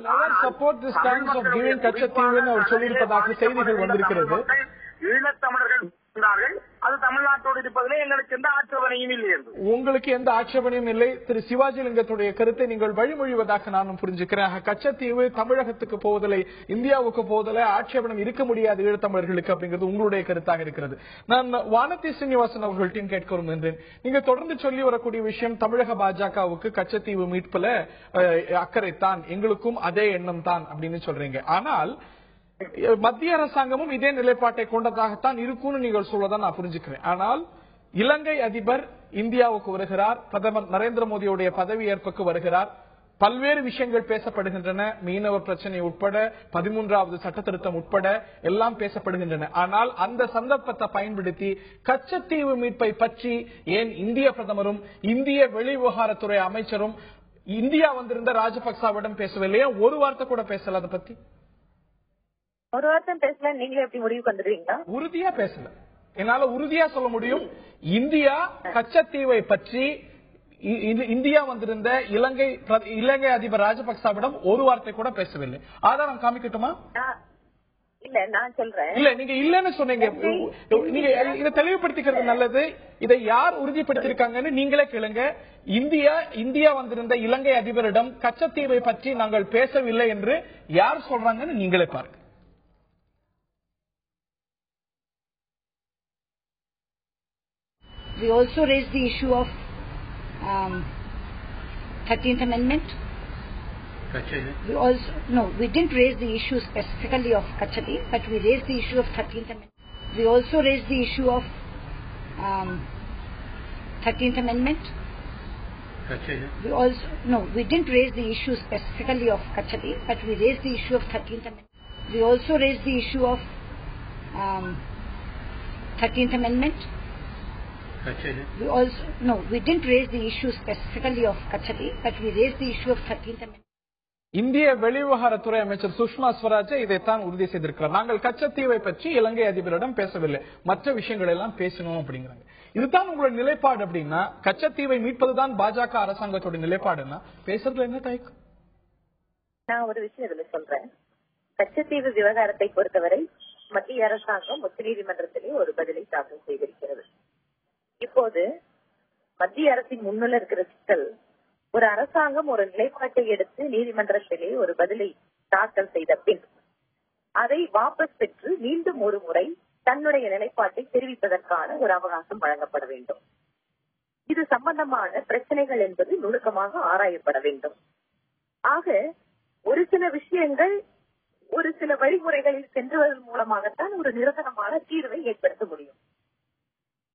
ஈழத்தமிழர்கள் அது தமிழ்நாட்டோடு இருப்பதிலே எங்களுக்கு எந்த ஆட்சேபனையும் இல்லை. உங்களுக்கு எந்த ஆட்சேபனையும் இல்லை. திரு சிவாஜிலிங்கத்துடைய கருத்தை நீங்கள் வழிமொழிவதாக நானும் புரிஞ்சுக்கிறேன். கச்சத்தீவு தமிழகத்துக்கு போவதில்லை, இந்தியாவுக்கு போவதில்லை, ஆட்சேபனம் இருக்க முடியாது ஈழத்தமிழர்களுக்கு அப்படிங்கிறது உங்களுடைய கருத்தாக இருக்கிறது. நான் வானதி சீனிவாசன் அவர்கள்ட்டையும் கேட்க விரும்புகின்றேன். நீங்க தொடர்ந்து சொல்லி வரக்கூடிய விஷயம் தமிழக பாஜகவுக்கு கச்சத்தீவு மீட்புல அக்கறைத்தான், எங்களுக்கும் அதே எண்ணம் தான் அப்படின்னு சொல்றீங்க. ஆனால் மத்திய அரசாங்கமும் இதே நிலைப்பாட்டை கொண்டதாகத்தான் இருக்கும்னு நீங்கள் சொல்லதான் நான் புரிஞ்சுக்கிறேன். ஆனால் இலங்கை அதிபர் இந்தியாவுக்கு வருகிறார், பிரதமர் நரேந்திர மோடியுடைய பதவி ஏற்புக்கு வருகிறார், பல்வேறு விஷயங்கள் பேசப்படுகின்றன, மீனவர் பிரச்சனை உட்பட 13வது சட்ட திருத்தம் உட்பட எல்லாம் பேசப்படுகின்றன. ஆனால் அந்த சந்தர்ப்பத்தை பயன்படுத்தி கச்சத்தீவு மீட்பை பற்றி ஏன் இந்திய பிரதமரும் இந்திய வெளிவிவகாரத்துறை அமைச்சரும் இந்தியா வந்திருந்த ராஜபக்சாவிடம் பேசவில்லையா? ஒரு வார்த்தை கூட பேசல. அதை பத்தி ஒரு வார்த்தை பேசல. நீங்களே எப்படி முடிவுக்கு வந்துடுவீங்களா? உறுதியா பேசல. என்னால உறுதியா சொல்ல முடியும், இந்தியா கச்சத்தீவை பற்றி இந்தியா வந்திருந்த இலங்கை அதிபர் ராஜபக்சாவிடம் ஒரு வார்த்தை கூட பேசவில்லை. ஆதாரம் காமிக்கட்டுமா? இல்ல, நான் சொல்றேன். இல்ல, நீங்க இல்லன்னு சொன்னீங்க. நீங்க இதை தெளிவுபடுத்திக்கிறது நல்லது. இதை யார் உறுதிப்படுத்திருக்காங்கன்னு நீங்களே கேளுங்க. இந்தியா வந்திருந்த இலங்கை அதிபரிடம் கச்சத்தீவை பற்றி நாங்கள் பேசவில்லை என்று யார் சொல்றாங்கன்னு நீங்களே பாருங்க. We also raised the issue of 13th Amendment. We didn't raise the issue specifically of Kachati, but we raised the issue of 13th Amendment. We also raised the issue of 13th Amendment. We didn't raise the issue specifically of Kachati, but we raised the issue of 13th Amendment. We also raised the issue of 13th Amendment. We didn't raise the issue specifically of Kachati, but we raised the issue of 13th Amendment. இந்திய வெளிவிவகாரத்துறை அமைச்சர் சுஷ்மா ஸ்வராஜ் இதைத்தான் உறுதி செய்திருக்கிறார். நாங்கள் கச்சத்தீவை பற்றி இலங்கை அதிபரிடம் பேசவில்லை, மற்ற விஷயங்கள் எல்லாம் பேசணும் அப்படிங்கிறாங்க. இதுதான் உங்களோட நிலைப்பாடு அப்படின்னா, கச்சத்தீவை மீட்பதுதான் பாஜக அரசாங்கத்தோட நிலைப்பாடுன்னா பேசுறதுல என்ன தயக்கம்? நான் ஒரு விஷயம் இதுல சொல்றேன். கச்சத்தீவு விவகாரத்தை பொறுத்தவரை மத்திய அரசாங்கம் உச்சநீதிமன்றத்திலே ஒரு பதிலை தாக்கல் செய்திருக்கிறது. இப்போது மத்திய அரசின் முன்னில் இருக்கிற சிக்கல், ஒரு அரசாங்கம் ஒரு நிலைப்பாட்டை எடுத்து நீதிமன்றத்திலே ஒரு பதிலை தாக்கல் செய்த பின் அதை வாபஸ் பெற்று மீண்டும் ஒரு முறை தன்னுடைய நிலைப்பாட்டை தெரிவிப்பதற்கான ஒரு அவகாசம் வழங்கப்பட வேண்டும். இது சம்பந்தமான பிரச்சனைகள் என்பது நுணுக்கமாக ஆராயப்பட வேண்டும். ஆக ஒரு சில விஷயங்கள் ஒரு சில வழிமுறைகளில் சென்றுவதன் மூலமாகத்தான் ஒரு நிரந்தரமான தீர்வை ஏற்படுத்த முடியும்.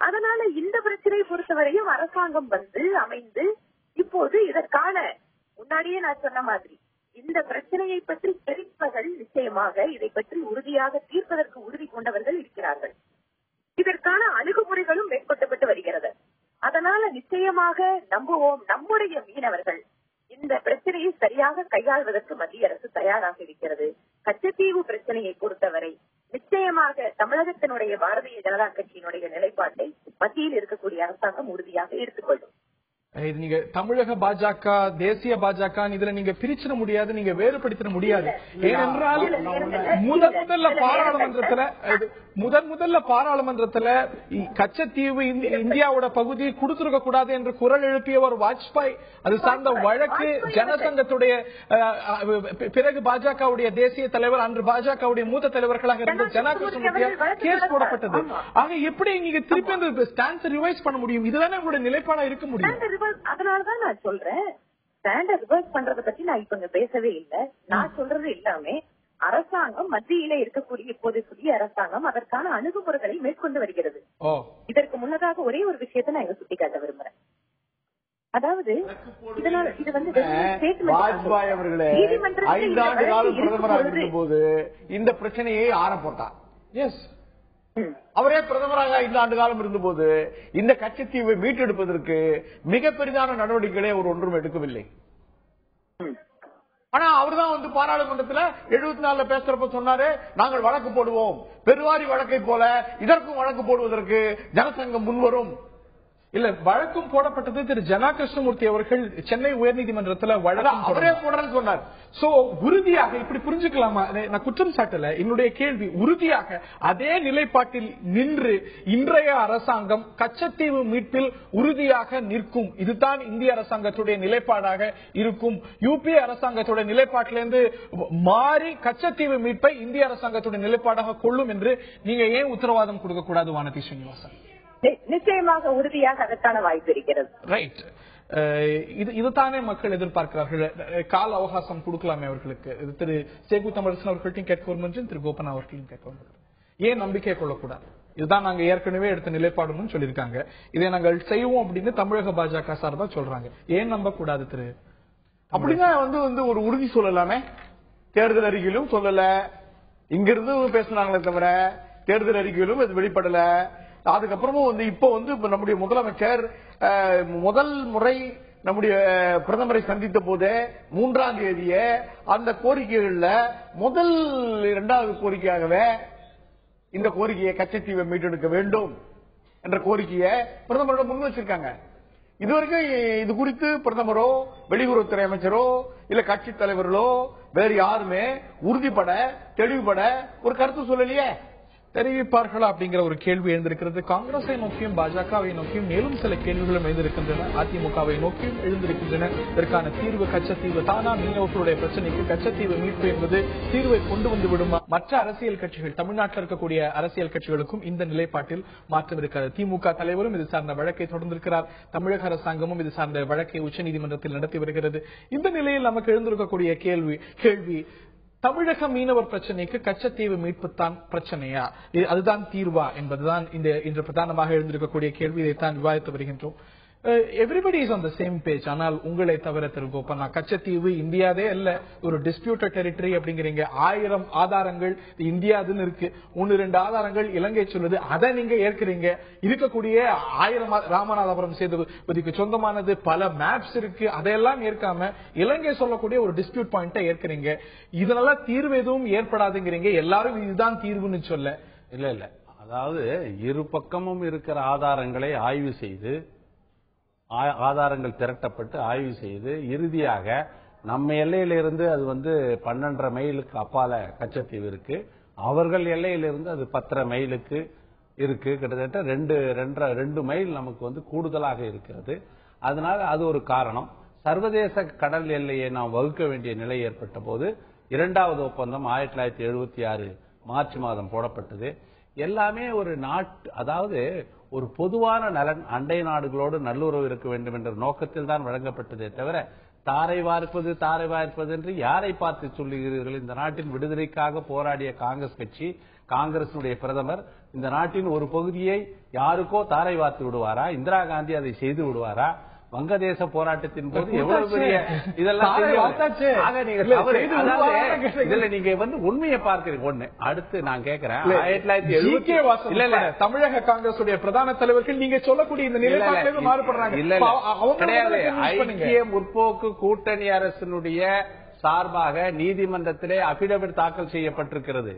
அதனால இந்த பிரச்சனையை பொறுத்தவரையும் அரசாங்கம் அமைந்து இப்போது இதற்கான முன்னாடியே நான் சொன்ன மாதிரி இந்த பிரச்சனையை பற்றி தெரிந்தவர்கள் நிச்சயமாக இதை பற்றி உறுதியாக தீர்ப்பதற்கு உறுதி கொண்டவர்கள் இருக்கிறார்கள். இதற்கான அணுகுமுறைகளும் மேற்கொள்ளப்பட்டு வருகிறது. அதனால நிச்சயமாக நம்புவோம், நம்முடைய மீனவர்கள் இந்த பிரச்சனையை சரியாக கையாள்வதற்கு மத்திய அரசு தயாராக இருக்கிறது. கச்சத்தீவு பிரச்சனையை பொறுத்தவரை நிச்சயமாக தமிழகத்தினுடைய பாரதிய ஜனதா கட்சியினுடைய நிலைப்பாட்டை மத்தியில் இருக்கக்கூடிய அரசாங்கம் உறுதியாக எடுத்துக்கொள்ளும். இது நீங்க தமிழக பாஜக, தேசிய பாஜக இதுல நீங்க பிரிச்சிட முடியாது, நீங்க வேறுபடுத்திட முடியாது. ஏனென்றால் முதல்ல பாராளுமன்றத்துல கச்சத்தீவு இந்தியாவோட பகுதி கொடுத்திருக்க கூடாது என்று குரல் எழுப்பியவர் வாஜ்பாய். அது சார்ந்த வழக்கு ஜனசங்கத்துடைய பிறகு பாஜகவுடைய தேசிய தலைவர், அன்று பாஜகவுடைய மூத்த தலைவர்களாக இருந்த ஜனா கிருஷ்ணமூர்த்தியால் கேஸ் போடப்பட்டது. ஆக எப்படி நீங்க திருப்பி அந்த ஸ்டாண்ட்ஸ் ரிவைஸ் பண்ண முடியும்? இதுதானே உங்களுடைய நிலைப்பாடா இருக்க முடியும். அதனாலதான் நான் சொல்றேன், ஸ்டாண்டர்ட் ரிவர்ஸ் பண்றதை பத்தி நான் இப்ப பேசவே இல்லை. நான் சொல்றது எல்லாமே அரசாங்கம் மத்தியில இருக்கக்கூடிய இப்போதைய அரசாங்கம் அதற்கான அணுகுமுறைகளை மேற்கொண்டு வருகிறது. இதற்கு முன்னதாக ஒரே ஒரு விஷயத்தை நான் சுட்டிக்காட்ட விரும்புறேன். அதாவது இதனால இது வாஜ்பாய் அவர்களே 5 ஆண்டு காலம் பிரதமராக இருக்கும் போது இந்த பிரச்சனையை ஆரம்பித்தார். அவரே பிரதமராக 5 ஆண்டு காலம் இருந்தபோது இந்த கச்சத்தீவை மீட்டெடுப்பதற்கு மிக பெரிதான நடவடிக்கைகளை அவர் ஒன்றும் எடுக்கவில்லை. ஆனா அவர்தான் பாராளுமன்றத்தில் 74 பேசுறப்ப சொன்னாரு, நாங்கள் வழக்கு போடுவோம், பெருவாரி வழக்கை போல இதற்கும் வழக்கு போடுவதற்கு ஜனசங்கம் முன்வரும். இல்ல, வழக்கும் போடப்பட்டது. திரு ஜனா கிருஷ்ணமூர்த்தி அவர்கள் சென்னை உயர்நீதிமன்றத்தில் அவரே போடுறேன்னு சொன்னார். சோ உறுதியாக இப்படி புரிஞ்சுக்கலாமா? நான் குற்றம் சாட்டல. என்னுடைய கேள்வி, உறுதியாக அதே நிலைப்பாட்டில் நின்று இன்றைய அரசாங்கம் கச்சத்தீவு மீட்பில் உறுதியாக நிற்கும், இதுதான் இந்திய அரசாங்கத்துடைய நிலைப்பாடாக இருக்கும், யூபிஏ அரசாங்கத்துடைய நிலைப்பாட்டிலிருந்து மாறி கச்சத்தீவு மீட்பை இந்திய அரசாங்கத்துடைய நிலைப்பாடாக கொள்ளும் என்று நீங்க ஏன் உத்தரவாதம் கொடுக்க கூடாது வானதி ஸ்ரீனிவாசன்? நிச்சயமாக உறுதியாக அதற்கான வாய்ப்பு இருக்கிறது. ரைட். இதுதானே மக்கள் எதிர்பார்க்கிறார்கள். கால அவகாசம் கொடுக்கலாமே அவர்களுக்கு. திரு சேகு தமிழரசன் அவர்களையும் கேட்கவும் என்று திரு கோபன் அவர்களையும் கேட்கவும். ஏன் நம்பிக்கை கொள்ளக்கூடாது? இதுதான் நாங்க ஏற்கனவே எடுத்த நிலைப்பாடுன்னு சொல்லியிருக்காங்க. இதை நாங்கள் செய்வோம் அப்படின்னு தமிழக பாஜக சார்பா சொல்றாங்க. ஏன் நம்ப கூடாது திரு? அப்படின்னா ஒரு உறுதி சொல்லலாமே. தேர்தல் அறிக்கையிலும் சொல்லல, இங்கிருந்து பேசினாங்களே தவிர தேர்தல் அறிக்கையிலும் இது வெளிப்படல. அதுக்கப்புறமும் இப்போ நம்முடைய முதலமைச்சர் முதல் முறை நம்முடைய பிரதமரை சந்தித்த போதே 3ஆம் தேதியே அந்த கோரிக்கைகள்ல முதல் 2வது கோரிக்கையாகவே இந்த கோரிக்கையை கச்சத்தீவை மீட்டெடுக்க வேண்டும் என்ற கோரிக்கையை பிரதமரோட முன் வச்சிருக்காங்க. இதுவரைக்கும் இது குறித்து பிரதமரோ வெளியுறவுத்துறை அமைச்சரோ இல்ல கட்சி தலைவர்களோ வேறு யாருமே உறுதிப்பட தெளிவுபட ஒரு கருத்து சொல்லலையே. தெரிவிப்பார்களா அப்படிங்கிற ஒரு கேள்வி எழுந்திருக்கிறது. காங்கிரஸை நோக்கியும் பாஜகவை நோக்கியும் மேலும் சில கேள்விகளும் எழுந்திருக்கின்றன. அதிமுகவை நோக்கியும் எழுந்திருக்கின்றன. இதற்கான தீர்வு கச்சத்தீவு தானா? மீனவர்களுடைய பிரச்சனைக்கு கச்சத்தீவு மீட்பு என்பது தீர்வை கொண்டு வந்து விடுமா? மற்ற அரசியல் கட்சிகள், தமிழ்நாட்டில் இருக்கக்கூடிய அரசியல் கட்சிகளுக்கும் இந்த நிலைப்பாட்டில் மாற்றம் இருக்கிறது. திமுக தலைவரும் இது சார்ந்த வழக்கை தொடர்ந்திருக்கிறார். தமிழக அரசாங்கமும் இது சார்ந்த வழக்கை உச்சநீதிமன்றத்தில் நடத்தி வருகிறது. இந்த நிலையில் நமக்கு எழுந்திருக்கக்கூடிய கேள்வி தமிழக மீனவர் பிரச்சனைக்கு கச்சத்தீவு மீட்பு தான் பிரச்சனையா, அதுதான் தீர்வா என்பதுதான் இன்று பிரதானமாக எழுந்திருக்கக்கூடிய கேள்வி. இதைத்தான் விவாதித்து வருகின்றோம். Everybody is on the same page. ஆனால் உங்களை தவிர திரு கோபண்ணா, கச்சத்தீவு இந்தியாவே அல்ல, ஒரு டிஸ்பியூட்டட் டெரிட்டரி அப்படிங்கிறீங்க. 1000 ஆதாரங்கள் இந்தியாதுன்னு இருக்கு, 1-2 ஆதாரங்கள் இலங்கை சொல்லுது, அதை நீங்க ஏற்கிறீங்க. இருக்கக்கூடிய 1000 ராமநாதபுரம் சேதுபதிக்கு சொந்தமானது, பல மேப்ஸ் இருக்கு, அதையெல்லாம் ஏற்காம இலங்கை சொல்லக்கூடிய ஒரு டிஸ்பியூட் பாயிண்ட்டை ஏற்கிறீங்க. இதனால தீர்வு எதுவும் ஏற்படாதுங்கிறீங்க. எல்லாரும் இதுதான் தீர்வுன்னு சொல்ல இல்ல. அதாவது இரு பக்கமும் இருக்கிற ஆதாரங்களை ஆய்வு செய்து, ஆதாரங்கள் திரட்டப்பட்டு ஆய்வு செய்து இறுதியாக நம்ம எல்லையிலிருந்து அது 12.5 மைலுக்கு அப்பால கச்சத்தீவு இருக்கு, அவர்கள் எல்லையிலிருந்து அது 10.5 மைலுக்கு இருக்கு. கிட்டத்தட்ட 2 மைல் நமக்கு கூடுதலாக இருக்கிறது. அதனால அது ஒரு காரணம். சர்வதேச கடல் எல்லையை நாம் வகுக்க வேண்டிய நிலை ஏற்பட்ட போது 2வது ஒப்பந்தம் 1976 மார்ச் மாதம் போடப்பட்டது. எல்லாமே ஒரு அதாவது ஒரு பொதுவான நலன், அண்டை நாடுகளோடு நல்லுறவு இருக்க வேண்டும் என்ற நோக்கத்தில் தான் வழங்கப்பட்டதே தவிர தாரை வார்ப்பது என்று யாரை பார்த்து சொல்லுகிறீர்கள்? இந்த நாட்டின் விடுதலைக்காக போராடிய காங்கிரஸ் கட்சி, காங்கிரசுடைய பிரதமர் இந்த நாட்டின் ஒரு பகுதியை யாருக்கோ தாரை வார்த்து விடுவாரா? இந்திரா காந்தி அதை செய்து விடுவாரா? வங்கதேச போராட்டத்தின் போது எவ்வளவு பெரிய இதெல்லாம் இதுல நீங்க உண்மையை பார்க்கிறீங்க. ஒண்ணு அடுத்து நான் கேட்கிறேன், தமிழக காங்கிரசுடைய பிரதான தலைவர்கள் நீங்க சொல்லக்கூடிய இந்த நிலைப்பாட்டிலிருந்து மாறுபடுறாங்க. இல்ல கிடையாது. ஐக்கிய முற்போக்கு கூட்டணி அரசினுடைய சார்பாக நீதிமன்றத்திலே அபிடவிட் தாக்கல் செய்யப்பட்டிருக்கிறது.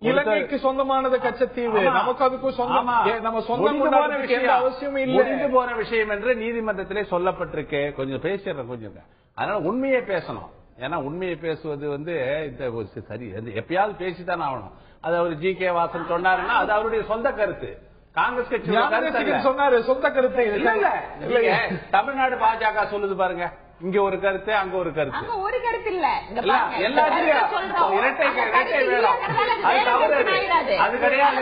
இலங்கைக்கு சொந்தமானது கச்சத்தீவு, நமக்கு அதுக்கும் சொந்தம், நம்ம சொந்தமான அவசியம் இல்லை, முடிந்து போன விஷயம் என்று நீதிமன்றத்திலே சொல்லப்பட்டிருக்கு. கொஞ்சம் பேசுறேன், கொஞ்சம். அதனால உண்மையை பேசணும். ஏன்னா உண்மையை பேசுவது இந்த சரி, எப்பயாவது பேசித்தான் ஆகணும். அது அவர் ஜி.கே. வாசன் சொன்னாருன்னா அது அவருடைய சொந்த கருத்து. காங்கிரஸ் கட்சி சொன்னாரு சொந்த கருத்து. இல்ல, தமிழ்நாடு பாஜக சொல்லுது பாருங்க, இங்க ஒரு கருத்து, அங்க ஒரு கருத்து. ஒரு கருத்து இல்ல, அது கிடையாது.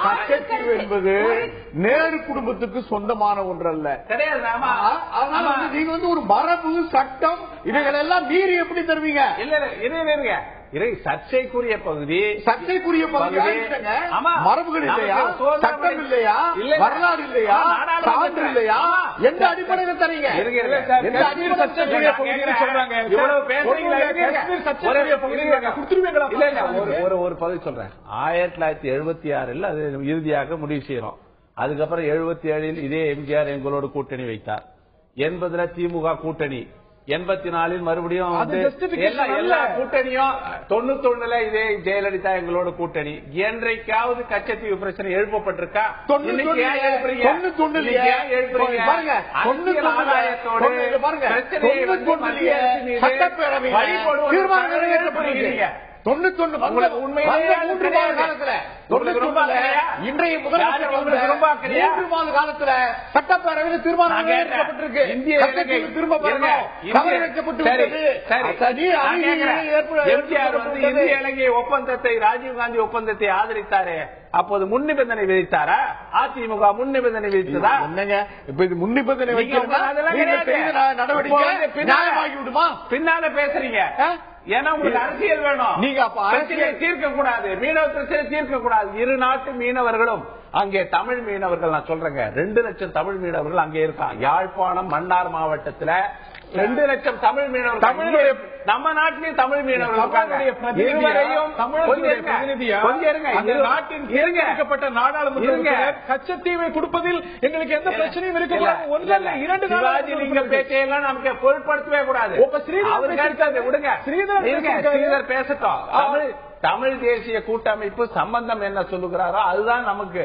கச்சத்தீவு என்பது நேரு குடும்பத்துக்கு சொந்தமான ஒன்றல்ல, கிடையாது. நீங்க ஒரு மரபு சட்டம் இவைகள் எல்லாம் மீறி எப்படி தருவீங்க? இல்ல சர்ச்சைக்குரிய பகுதி மரபுகள் இல்லையா, சட்டம் இல்லையா, வரலாறு இல்லையா, சான்று இல்லையா, எந்த அடிப்படையில் தரீங்க? ஒரு பதில் சொல்றேன். 1976 அது இறுதியாக முடிவு செய்யறோம். அதுக்கப்புறம் 77 இதே எம்ஜிஆர் எங்களோட கூட்டணி வைத்தார். 80 திமுக கூட்டணி, 84 மறுபடியும் எல்லா கூட்டணியும், 91 இதே ஜெயலலிதா எங்களோட கூட்டணி. என்றைக்காவது கச்சத்தீவு பிரச்சனை எழுப்பப்பட்டிருக்கா? இன்றைய முதலமைச்சர் 3 மாத காலத்துல சட்டப்பேரவையில் தீர்மானம் நிறைவேற்றப்பட்டிருக்கு. இந்திய இலங்கை ஒப்பந்தத்தை, ராஜீவ்காந்தி ஒப்பந்தத்தை ஆதரித்தாரே, அப்போது முன்னிபந்தனை விதித்தாரா? அதிமுக முன்னிபந்தனை விதித்ததா? என்னங்க இப்ப இது முன்னிபந்தனை நடவடிக்கை நியாயமாகி விடுமா? பின்னால பேசுறீங்க. ஏன்னா உங்களுக்கு அரசியல் வேணும். நீங்க அப்ப அரசியலை தீர்க்க கூடாது, மீனவ பிரச்சனை தீர்க்க கூடாது. இரு நாட்டு மீனவர்களும் அங்கே தமிழ் மீனவர்கள், நான் சொல்றேங்க 2 லட்சம் தமிழ் மீனவர்கள் அங்கே இருக்காங்க. யாழ்ப்பாணம் மன்னார் மாவட்டத்துல 2 லட்சம் தமிழ் மீனவர்கள், நம்ம நாட்டிலேயும் தமிழ் மீனவர்கள் நாடாளுமன்ற கச்சத்தீவை கொடுப்பதில் எங்களுக்கு எந்த பிரச்சனையும் இருக்கக்கூடாது. 2 நீங்கள் பேச்சையெல்லாம் நமக்கு பொருட்படுத்தவே கூடாது. விடுங்க, ஸ்ரீதர் பேசட்டும். தமிழ் தேசிய கூட்டமைப்பு சம்பந்தம் என்ன சொல்லுகிறாரோ அதுதான் நமக்கு.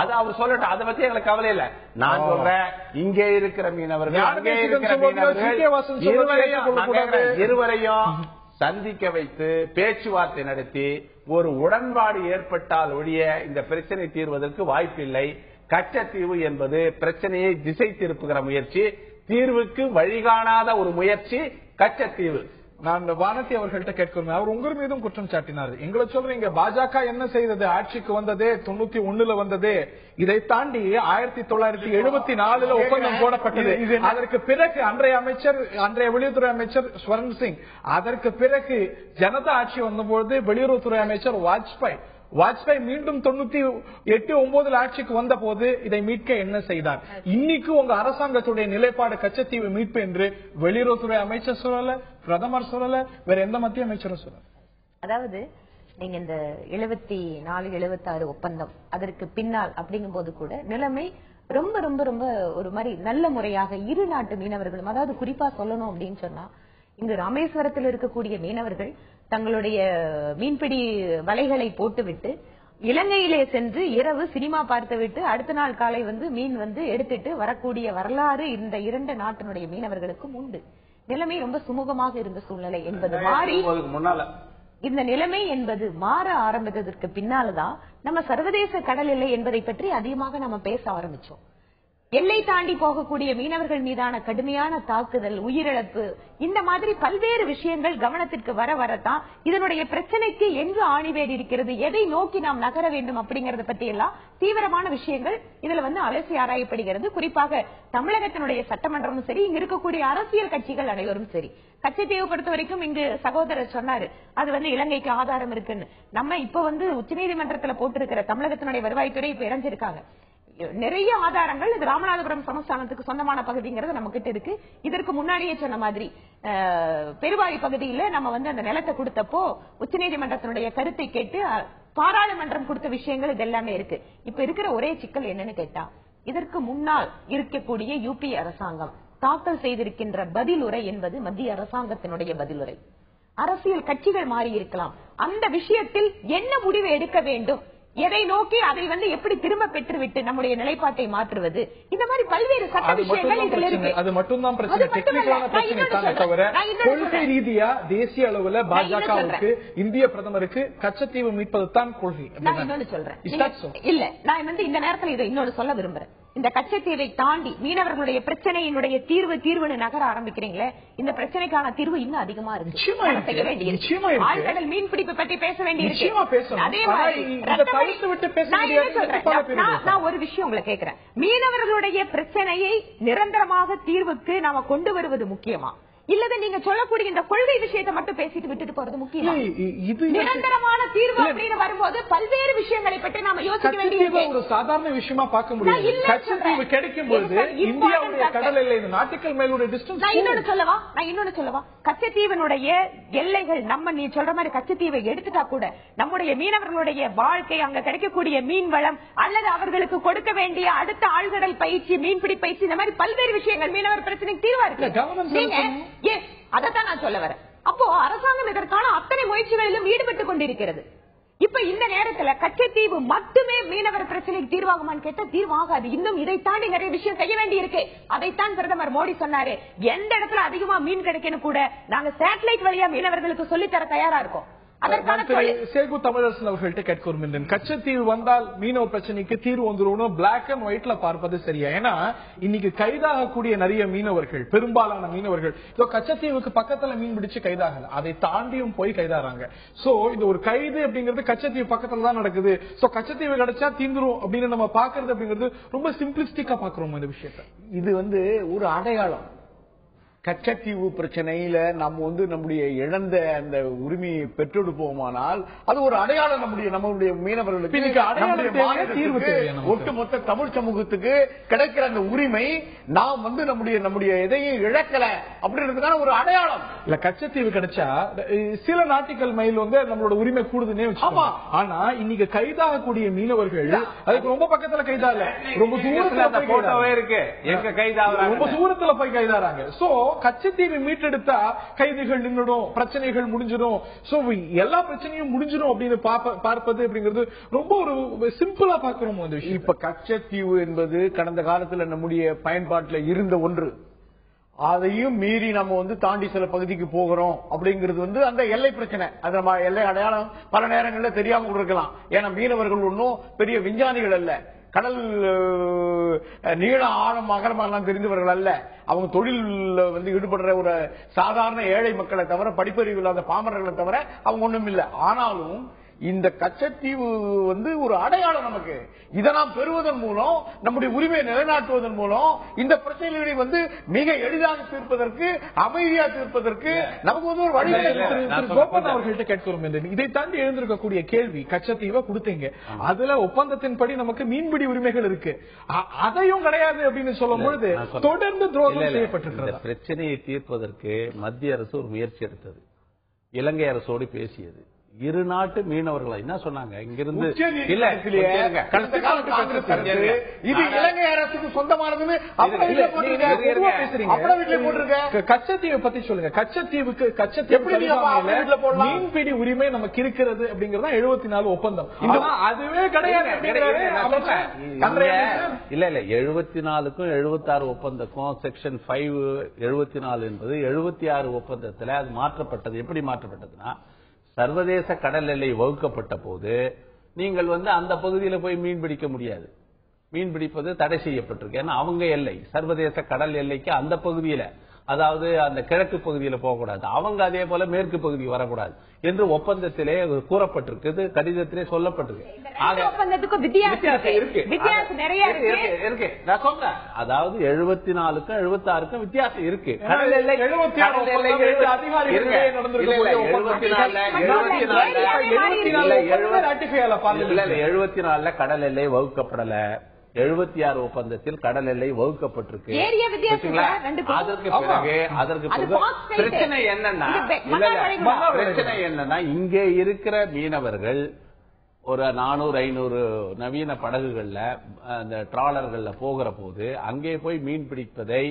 அது அவர் சொல்லட்டும், அதை பத்தி எங்களுக்கு கவலை இல்ல. நான் சொல்றேன், இங்கே இருக்கிற மீனவர்கள் இருவரையும் சந்திக்க வைத்து பேச்சுவார்த்தை நடத்தி ஒரு உடன்பாடு ஏற்பட்டால் ஒழிய இந்த பிரச்சனை தீர்வதற்கு வாய்ப்பில்லை. கச்சத்தீவு என்பது பிரச்சனையை திசை திருப்புகிற முயற்சி, தீர்வுக்கு வழிகாணாத ஒரு முயற்சி கச்சத்தீவு. நான் வானதி அவர்கள்ட்ட கேட்கிறேன், அவர் உங்க மீதும் குற்றம் சாட்டினார். எங்களை சொல்றீங்க பாஜக என்ன செய்தது? ஆட்சிக்கு வந்ததே 91 வந்தது. இதை தாண்டி 1974 ஒப்பந்தம் போடப்பட்டது. அதற்கு பிறகு அன்றைய வெளியுறவுத்துறை அமைச்சர் ஸ்வரன் சிங், அதற்கு பிறகு ஜனதா ஆட்சி வந்தபோது வெளியுறவுத்துறை அமைச்சர் வாஜ்பாய் மீண்டும் 98-99 ஆட்சிக்கு வந்த போது இதை மீட்க என்ன செய்தார்? இன்னைக்கு உங்க அரசாங்கத்துடைய நிலைப்பாடு கச்சத்தீவு மீட்பு என்று வெளியுறவுத்துறை அமைச்சர் சொல்லல, பிரதமர் சொல்லல, வேற எந்த மத்திய அமைச்சரும் சொல்லல. அதாவது நீங்க இந்த 74-76 ஒப்பந்தம் அதற்கு பின்னால் அப்படிங்கும் போது கூட நிலைமை ரொம்ப ரொம்ப ரொம்ப ஒரு மாதிரி நல்ல முறையாக இரு நாட்டு மீனவர்களும், அதாவது குறிப்பா சொல்லணும் அப்படின்னு சொன்னா, இங்கு ராமேஸ்வரத்தில் இருக்கக்கூடிய மீனவர்கள் தங்களுடைய மீன்பிடி வலைகளை போட்டுவிட்டு இலங்கையிலே சென்று இரவு சினிமா பார்த்து விட்டு அடுத்த நாள் காலை மீன் எடுத்துட்டு வரக்கூடிய வரலாறு இந்த 2 நாட்டினுடைய மீனவர்களுக்கும் உண்டு. நிலைமை ரொம்ப சுமூகமாக இருந்த சூழ்நிலை என்பது மாறி, இந்த நிலைமை என்பது மாற ஆரம்பித்ததற்கு பின்னால்தான் நம்ம சர்வதேச கடல் எல்லை என்பதை பற்றி அதிகமாக நம்ம பேச ஆரம்பிச்சோம். எல்லை தாண்டி போகக்கூடிய மீனவர்கள் மீதான கடுமையான தாக்குதல், உயிரிழப்பு, இந்த மாதிரி பல்வேறு விஷயங்கள் கவனத்திற்கு வரத்தான் இதனுடைய பிரச்சனைக்கு எங்கு ஆணிவேர் இருக்கிறது, எதை நோக்கி நாம் நகர வேண்டும் அப்படிங்கறத பத்தி எல்லாம் தீவிரமான விஷயங்கள் இதுல அலசி ஆராயப்படுகிறது. குறிப்பாக தமிழகத்தினுடைய சட்டமன்றமும் சரி, இங்க இருக்கக்கூடிய அரசியல் கட்சிகள் அனைவரும் சரி. கச்சத்தீவு பொறுத்த வரைக்கும் இங்கு சகோதரர் சொன்னாரு அது இலங்கைக்கு ஆதாரம் இருக்குன்னு. நம்ம இப்ப உச்சநீதிமன்றத்துல போட்டிருக்கிற தமிழகத்தினுடைய வருவாய்த்துறை இப்ப இறஞ்சிருக்காங்க. நிறைய ஆதாரங்கள் இது ராமநாதபுரம் சமஸ்தானத்துக்கு சொந்தமான பகுதிங்கிறது நம்ம கிட்ட இருக்கு. இதற்கு முன்னாடியே சொன்ன மாதிரி பெருவாரி பகுதியில நம்ம அந்த நிலத்தை கொடுத்தப்போ உச்சநீதிமன்றத்தினுடைய கருத்தை கேட்டு பாராளுமன்றம் கொடுத்த விஷயங்கள் இது எல்லாமே இருக்கு. இப்ப இருக்கிற ஒரே சிக்கல் என்னன்னு கேட்டா, இதற்கு முன்னால் இருக்கக்கூடிய யூபி அரசாங்கம் தாக்கல் செய்திருக்கின்ற பதிலுரை என்பது மத்திய அரசாங்கத்தினுடைய பதிலுரை. அரசியல் கட்சிகள் மாறி இருக்கலாம். அந்த விஷயத்தில் என்ன முடிவு எடுக்க வேண்டும், எதை நோக்கி அதை எப்படி திரும்ப பெற்றுவிட்டு நம்முடைய நிலைப்பாட்டை மாற்றுவது, இந்த மாதிரி பல்வேறு சட்ட விஷயங்கள் இதுல இருக்கு. அது மட்டும்தான் பிரச்சனை, டெக்னிக்கலான பிரச்சனை தானே தவிர கொள்கை ரீதியா தேசிய அளவுல பாஜகவுக்கு, இந்திய பிரதமருக்கு கச்சத்தீவு மீட்பது தான் கொள்கை. நான் இன்னொன்னு சொல்றேன், இல்ல நான் இந்த நேரத்தில் இதை இன்னொன்னு சொல்ல விரும்புறேன். இந்த கச்சத்தீவை தாண்டி மீனவர்களுடைய பிரச்சனையினுடைய தீர்வுன்னு நகர ஆரம்பிக்கிறீங்களே, இந்த பிரச்சனைக்கான தீர்வு இன்னும் அதிகமா இருக்கு. ஆழ்கடல் மீன்பிடிப்பு பற்றி பேச வேண்டியிருக்கு. அதே மாதிரி நான் ஒரு விஷயம் உங்களை கேட்கிறேன், மீனவர்களுடைய பிரச்சனையை நிரந்தரமாக தீர்வுக்கு நாம கொண்டு வருவது முக்கியமா, இல்லது நீங்க சொல்லக்கூடிய இந்த கொள்கை விஷயத்தை மட்டும் பேசிட்டு விட்டுட்டு போறது முக்கியம். நிரந்தரமான தீர்வு அப்படின்னு வரும்போது பல்வேறு விஷயங்களை பற்றி நாம யோசிக்க வேண்டியது ஒரு சாதாரண விஷயமா பார்க்க முடியும். கச்சத்தீவு கிடைக்கும் போது இந்தியாவுடைய கடல் எல்லை நாட்டுக்கள் மேலுடைய டிஸ்டன்ஸ். நான் இன்னொன்னு சொல்லவா கச்சத்தீவனுடைய எல்லைகள் நம்ம நீ சொல்ற மாதிரி கச்சத்தீவை எடுத்துட்டா கூட நம்முடைய மீனவர்களுடைய வாழ்க்கை, அங்க கிடைக்கக்கூடிய மீன் வளம் அல்லது அவர்களுக்கு கொடுக்க வேண்டிய அடுத்த ஆழ்கடல் பயிற்சி, மீன்பிடி பயிற்சி, இந்த மாதிரி பல்வேறு விஷயங்கள் மீனவர் பிரச்சனைக்கு தீர்வா இருக்கு. அதைத்தான் நான் சொல்ல வரேன். அப்போ அரசாங்கம் இதற்கான அத்தனை முயற்சிகளிலும் ஈடுபட்டுக் கொண்டிருக்கிறது. இப்ப இந்த நேரத்துல கச்சத்தீவு மட்டுமே மீனவர் பிரச்சனைக்கு தீர்வாகுமான்னு கேட்டா தீர்வாகாது. இன்னும் இதை தாண்டி நிறைய விஷயம் செய்ய வேண்டி இருக்கு. அதைத்தான் பிரதமர் மோடி சொன்னாரு. எந்த இடத்துல அதிகமா மீன் கிடைக்கணும் கூட நாங்க சேட்டலைட் வழியா மீனவர்களுக்கு சொல்லித்தர தயாரா இருக்கோம். சேகு தமிழரசன் அவர்கள்ட்ட கேட்க விரும்புகிறேன். கச்சத்தீவு வந்தால் மீனவ பிரச்சனைக்கு தீர்வு வந்துடும் பிளாக் அண்ட் ஒயிட்ல பார்ப்பது சரியா? ஏன்னா இன்னைக்கு கைதாகக்கூடிய நிறைய மீனவர்கள், பெரும்பாலான மீனவர்கள் கச்சத்தீவுக்கு பக்கத்துல மீன் பிடிச்சு கைதாகல, அதை தாண்டியும் போய் கைதாறாங்க. சோ இது ஒரு கைது அப்படிங்கிறது கச்சத்தீவு பக்கத்துல தான் நடக்குது. சோ கச்சத்தீவு கிடைச்சா தீந்துரும் அப்படின்னு நம்ம பாக்குறது அப்படிங்கிறது ரொம்ப சிம்பிளிஸ்டிக்கா பாக்குறோம் இந்த விஷயத்த. இது ஒரு அடையாளம். கச்சத்தீவு பிரச்சனையில நம்ம நம்முடைய இழந்த அந்த உரிமையை பெற்றெடுப்போமானால் அது ஒரு அடையாளம் நம்மளுடைய மீனவர்களுக்கு, ஒட்டுமொத்த தமிழ் சமூகத்துக்கு கிடைக்கிற அந்த உரிமை நாம் நம்முடைய எதையும் இழக்கல அப்படின்றதுக்கான ஒரு அடையாளம். இல்ல கச்சத்தீவு கிடைச்சா சில நாட்டுகள் மைல் நம்மளோட உரிமை கூடுதுன்னே வச்சுக்கோங்க. ஆனா இன்னைக்கு கைதாகக்கூடிய மீனவர்கள் அதுக்கு ரொம்ப பக்கத்துல கைதா இல்ல, ரொம்ப தூரத்துல இருக்கு, எங்க கைதா ரொம்ப தூரத்துல போய் கைதாறாங்க. சோ கச்சத்தீவை மீட்டெடுத்தா கைதுகள் நின்றுடும், பிரச்சனைகள் முடிஞ்சிடும். சோ எல்லா பிரச்சனையும் முடிஞ்சிடும் அப்படின்னு பார்ப்பது அப்படிங்கிறது ரொம்ப ஒரு சிம்பிளா பாக்குறோம். இப்ப கச்சத்தீவு என்பது கடந்த காலத்துல நம்முடைய பயன்பாட்டில் இருந்த ஒன்று. அதையும் மீறி நம்ம தாண்டி சில பகுதிக்கு போகிறோம் அப்படிங்கிறது அந்த எல்லை பிரச்சனை. அது நம்ம எல்லை அடையாளம் பல நேரங்களில் தெரியாம இருக்கலாம். ஏன்னா மீனவர்கள் ஒன்னும் பெரிய விஞ்ஞானிகள் அல்ல, கடல் நீள ஆழம் அகலமெல்லாம் தெரிந்தவர்கள் அல்ல. அவங்க தொழில் ஈடுபடுற ஒரு சாதாரண ஏழை மக்களை தவிர, படிப்பறிவு இல்லாத பாமரர்களை தவிர அவங்க ஒண்ணும் இல்லை. ஆனாலும் இந்த கச்சத்தீவு ஒரு அடையாளம் நமக்கு. இதை நாம் பெறுவதன் மூலம் நம்முடைய உரிமையை நிலைநாட்டுவதன் மூலம் இந்த பிரச்சனைகளை மிக எளிதாக தீர்ப்பதற்கு, அமைதியா தீர்ப்பதற்கு நமக்கு ஒரு வழி. கோபால் அவர்கள்ட்ட கேட்கிறோம். இதை தாண்டி எழுந்திருக்கக்கூடிய கேள்வி, கச்சத்தீவை கொடுத்தீங்க, அதுல ஒப்பந்தத்தின்படி நமக்கு மீன்பிடி உரிமைகள் இருக்கு, அதையும் கிடையாது அப்படின்னு சொல்லும் பொழுது தொடர்ந்து துரோகம் செய்யப்பட்டிருக்கிறது. பிரச்சனையை தீர்ப்பதற்கு மத்திய அரசு ஒரு முயற்சி எடுத்தது, இலங்கை அரசோடு பேசியது. இரு நாட்டு மீனவர்கள் என்ன சொன்னாங்க, இங்கிருந்து இது இலங்கை அரசுக்கு சொந்தமானதுன்னு கச்சத்தீவை பத்தி சொல்லுங்க. கச்சத்தீவுக்கு மீன்பிடி உரிமை நமக்கு இருக்கிறது அப்படிங்கறத 74 ஒப்பந்தம், அதுவே கிடையாது. இல்ல 74க்கும் 76 ஒப்பந்தக்கும் செக்ஷன் 5 74 என்பது 76 ஒப்பந்தத்தில் அது மாற்றப்பட்டது. எப்படி மாற்றப்பட்டதுன்னா, சர்வதேச கடல் எல்லை வகுக்கப்பட்ட போது நீங்கள் அந்த பகுதியில் போய் மீன் பிடிக்க முடியாது, மீன் பிடிப்பது தடை செய்யப்பட்டிருக்கு. ஏன்னா அவங்க எல்லை சர்வதேச கடல் எல்லைக்கு அந்த பகுதியில, அதாவது அந்த கிழக்கு பகுதியில போகக்கூடாது, அவங்க அதே போல மேற்கு பகுதி வரக்கூடாது என்று ஒப்பந்தத்திலே கூறப்பட்டிருக்கு, கடிதத்திலே சொல்லப்பட்டிருக்கு. இருக்கு நான் சொல்றேன். அதாவது 74க்கும் 76க்கும் வித்தியாசம் இருக்கு. கடல் எல்லை 74 கடல் எல்லை வகுக்கப்படல, 76 ஒப்பந்தத்தில் கடல் எல்லை வகுக்கப்பட்டிருக்கு. அதற்கு பிறகு பிரச்சனை என்னன்னா இங்கே இருக்கிற மீனவர்கள் ஒரு 400-500 நவீன படகுகள்ல, அந்த டிராலர்கள்ல போகிற போது அங்கே போய் மீன் பிடிப்பதை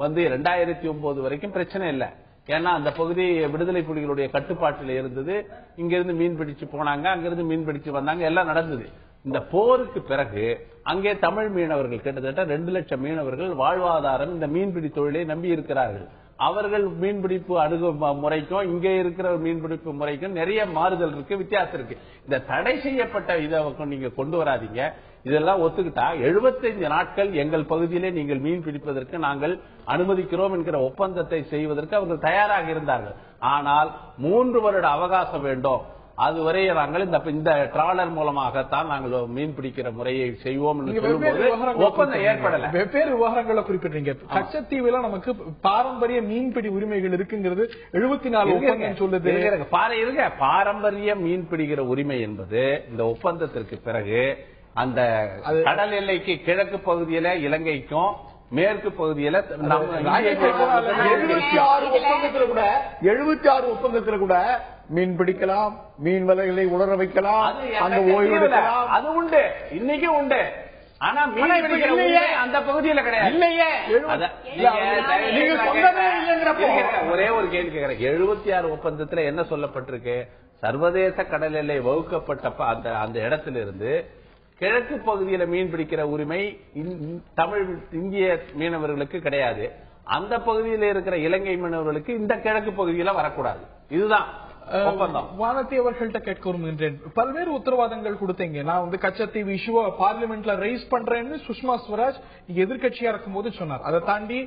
2009 வரைக்கும் பிரச்சனை இல்லை. ஏன்னா அந்த பகுதி விடுதலை புலிகளுடைய கட்டுப்பாட்டில் இருந்தது. இங்கிருந்து மீன் பிடிச்சு போனாங்க, அங்கிருந்து மீன் பிடிச்சு வந்தாங்க, எல்லாம் நடந்தது. இந்த போருக்கு பிறகு அங்கே தமிழ் மீனவர்கள் கிட்டத்தட்ட 2 லட்சம் மீனவர்கள் வாழ்வாதாரம் இந்த மீன்பிடி தொழிலை நம்பி இருக்கிறார்கள். அவர்கள் மீன்பிடிப்பு முறைக்கும் இங்கே இருக்கிற மீன்பிடிப்பு முறைக்கும் நிறைய மாறுதல் இருக்கு, வித்தியாசம் இருக்கு. இந்த தடை செய்யப்பட்ட இதை நீங்க கொண்டு வராதீங்க. இதெல்லாம் ஒத்துக்கிட்டா 75 நாட்கள் எங்கள் பகுதியிலே நீங்கள் மீன் பிடிப்பதற்கு நாங்கள் அனுமதிக்கிறோம் என்கிற ஒப்பந்தத்தை செய்வதற்கு அவர்கள் தயாராக இருந்தார்கள். ஆனால் 3 வருட அவகாசம் வேண்டும், அதுவரை நாங்கள் இந்த டிராலர் மூலமாகத்தான் நாங்கள் மீன் பிடிக்கிற முறையை செய்வோம் ஒப்பந்தம் ஏற்படல. வெவ்வேறு விவகாரங்களை குறிப்பிட்டீங்க. கச்சத்தீவுல நமக்கு பாரம்பரிய மீன்பிடி உரிமைகள் இருக்குங்கிறது 74 ஒப்பந்தம் சொல்லுது. பாரம்பரிய மீன் பிடிக்கிற உரிமை என்பது இந்த ஒப்பந்தத்திற்கு பிறகு அந்த கடல் எல்லைக்கு கிழக்கு பகுதியில இலங்கைக்கும் மேற்கு பகுதியில 76 ஒப்பந்தத்துல கூட மீன் பிடிக்கலாம், மீன் வலைகளை உலர வைக்கலாம், அந்த ஓய்வு எடுக்கலாம். அது உண்டு, இன்னைக்கும் உண்டு. ஆனா மீன் பிடிக்கிற அந்த பகுதியில கிடையாது. இல்லையே, ஒரே ஒரு கேள்வி கேட்கிறேன். 76 ஒப்பந்தத்துல என்ன சொல்லப்பட்டிருக்கு? சர்வதேச கடல் எல்லை வகுக்கப்பட்ட அந்த இடத்திலிருந்து கிழக்கு பகுதியில மீன் பிடிக்கிற உரிமை இந்திய மீனவர்களுக்கு கிடையாது. அந்த பகுதியில் இருக்கிற இலங்கை மீனவர்களுக்கு இந்த கிழக்கு பகுதியில வரக்கூடாது. இதுதான் ஒப்பந்தம். வானதி அவர்கள்ட்ட கேட்க விரும்புகின்றேன். பல்வேறு உத்தரவாதங்கள் கொடுத்தீங்க. நான் கச்சத்தீவு இஷ்யூ பார்லிமெண்ட்ல ரைஸ் பண்றேன்னு சுஷ்மா ஸ்வராஜ் எதிர்கட்சியா இருக்கும் போது சொன்னார். அதை தாண்டி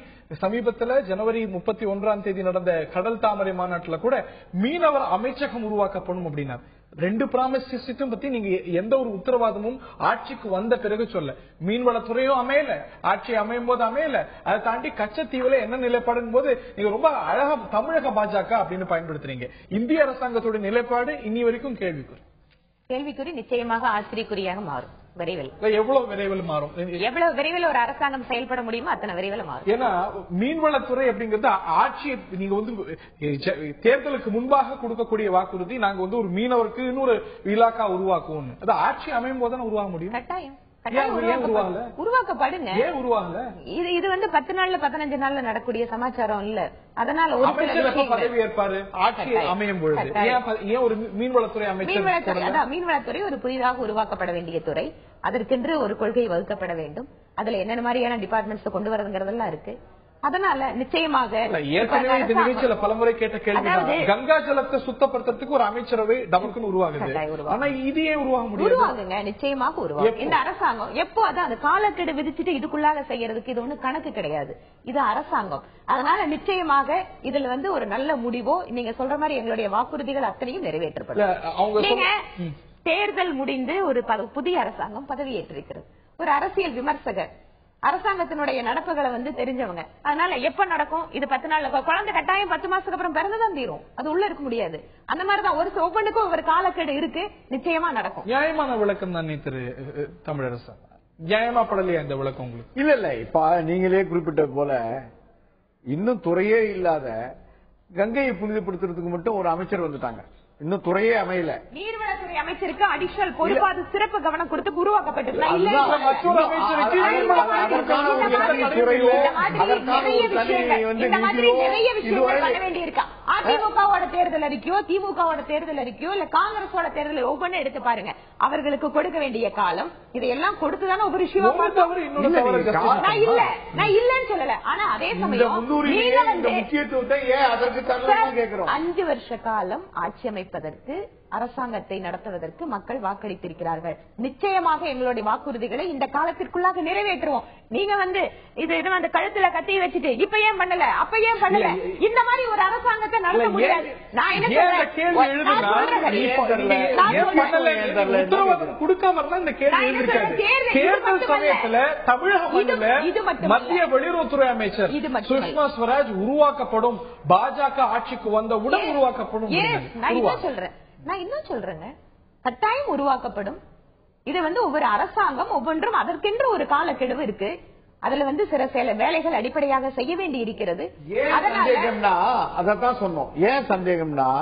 சமீபத்தில் ஜனவரி 31 நடந்த கடல் தாமரை மாநாட்டுல கூட மீனவர் அமைச்சகம் உருவாக்கப்படும் அப்படின்னார். 2 ப்ராமிசஸும் பத்தி நீங்க எந்த ஒரு உத்தரவாதமும் ஆட்சிக்கு வந்த பிறகு சொல்ல. மீன்வளத்துறையும் அமையல, ஆட்சி அமையும் போது அமையல. அதை தாண்டி கச்சத்தீவுல என்ன நிலைப்பாடும் போது நீங்க ரொம்ப அழகா தமிழக பாஜக அப்படின்னு பயன்படுத்துறீங்க. இந்திய அரசாங்கத்தோட நிலைப்பாடு இன்னி வரைக்கும் கேள்விக்குறி, நிச்சயமாக ஆச்சரியக்குறியாக மாறும். விரைவில் எவ்வளவு விரைவில் மாறும்? எவ்வளவு விரைவில் ஒரு அரசாங்கம் செயல்பட முடியுமோ அத்தனை விரைவில் மாறும். ஏன்னா மீன்வளத்துறை அப்படிங்கிறது ஆட்சியை நீங்க தேர்தலுக்கு முன்பாக கொடுக்கக்கூடிய வாக்குறுதி. நாங்க ஒரு மீனவருக்கு இன்னொரு இலாக்கா உருவாக்குவோம். அது ஆட்சி அமையும் போது உருவாக முடியும். கட்டாயம் உருவாக்கப்படுங்க. ஏன் உருவாகல? இது 10 நாள்ல 15 நாள்ல நடக்கூடிய சமாச்சாரம் இல்ல. அதனால பதவி ஏற்பாரு ஆட்சி அமையும் பொழுது ஏன் ஒரு மீன்வளத்துறை அமைச்சர்? மீன்வளத்துறை ஒரு புதிதாக உருவாக்கப்பட வேண்டிய துறை. அதற்கென்று ஒரு கொள்கை வகுக்கப்பட வேண்டும். அதுல என்னென்ன மாதிரியான டிபார்ட்மெண்ட்ஸ் கொண்டு வரதுங்கிறதெல்லாம் இருக்கு. அதனால நிச்சயமாக ஏற்கனவே இந்த நிகழ்ச்சியில பலமுறை கேட்ட கேள்வி, கங்கா ஜலத்தை சுத்தப்படுத்துறதுக்கு ஒரு அமைச்சரவை நமக்குன்னு உருவாகுது. ஆனா இது ஏன் உருவாக முடியும்? உருவாகுங்க, நிச்சயமாக உருவாகும். இந்த அரசாங்கம் எப்போ அந்த காலக்கெடு விதிச்சுட்டு இதுக்குள்ளாக செய்யறதுக்கு இது ஒண்ணு கணக்கு கிடையாது. இது அரசாங்கம். அதனால நிச்சயமாக இதுல ஒரு நல்ல முடிவோ நீங்க சொல்ற மாதிரி எங்களுடைய வாக்குறுதிகள் அத்தனையும் நிறைவேற்றப்படும். தேர்தல் முடிந்து ஒரு புதிய அரசாங்கம் பதவியேற்றிருக்கிறது. ஒரு அரசியல் விமர்சகர் அரசாங்கத்தினுடைய நடப்புகளை தெரிஞ்சவங்க. அதனால எப்ப நடக்கும் இது 10 நாள்ல குழந்தை கட்டாயம் 10 மாசத்துக்கு அப்புறம் பிறந்துதான் தீரும். அது உள்ள இருக்க முடியாது. அந்த மாதிரிதான் ஒவ்வொன்றுக்கும் ஒரு காலக்கெடு இருக்கு. நிச்சயமா நடக்கும். நியாயமான விளக்கம் தான் திரு தமிழரசு. நியாயமா படலையா இந்த விளக்கம் உங்களுக்கு? இல்ல இப்ப நீங்களே குறிப்பிட்டது போல இன்னும் துறையே இல்லாத கங்கையை புனிதப்படுத்துறதுக்கு மட்டும் ஒரு அமைச்சர் வந்துட்டாங்க. இன்னும் துறையே அமையல. நீர்வளத்துறை அமைச்சருக்கு அடிஷனல் பொறுப்பாது சிறப்பு கவனம் கொடுத்து உருவாக்கப்பட்டிருக்கு. அதிமுகவோட தேர்தல் அறிக்கையோ திமுகவோட தேர்தல் அறிக்கையோ இல்ல காங்கிரஸோட தேர்தல் ஒவ்வொன்னு எடுத்து பாருங்க. அவர்களுக்கு கொடுக்க வேண்டிய காலம் இதையெல்லாம் கொடுத்துதானே ஒவ்வொரு விஷயம். நான் இல்லன்னு சொல்லல. ஆனா அதே சமயம் 5 வருஷ காலம் ஆட்சி அமைப்பதற்கு அரசாங்கத்தை நடத்துவதற்கு மக்கள் வாக்களித்திருக்கிறார்கள். நிச்சயமாக எங்களுடைய வாக்குறுதிகளை இந்த காலத்திற்குள்ளாக நிறைவேற்றுவோம். நீங்க இது அந்த கழுத்துல கத்தி வச்சுட்டு இப்ப ஏன் பண்ணல அப்ப ஏன் பண்ணல இந்த மாதிரி ஒரு அரசாங்கத்தை நடத்த முடியாது. நான் என்ன மத்திய வெளியுறவுத்துறை அமைச்சர் சுஷ்மா ஸ்வராஜ் உருவாக்கப்படும், பாஜக ஆட்சிக்கு வந்தவுடன் உருவாக்கப்படும். நான் இன்னும் சொல்றேங்க, கட்டாயம் உருவாக்கப்படும். இது ஒவ்வொரு அரசாங்கம் ஒவ்வொன்றும் அதற்கென்று ஒரு காலக்கெடுவு இருக்கு. அதுல சில வேலைகள் அடிப்படையாக செய்ய வேண்டி இருக்கிறது. அதான் சொன்னோம். ஏன் சந்தேகம்னா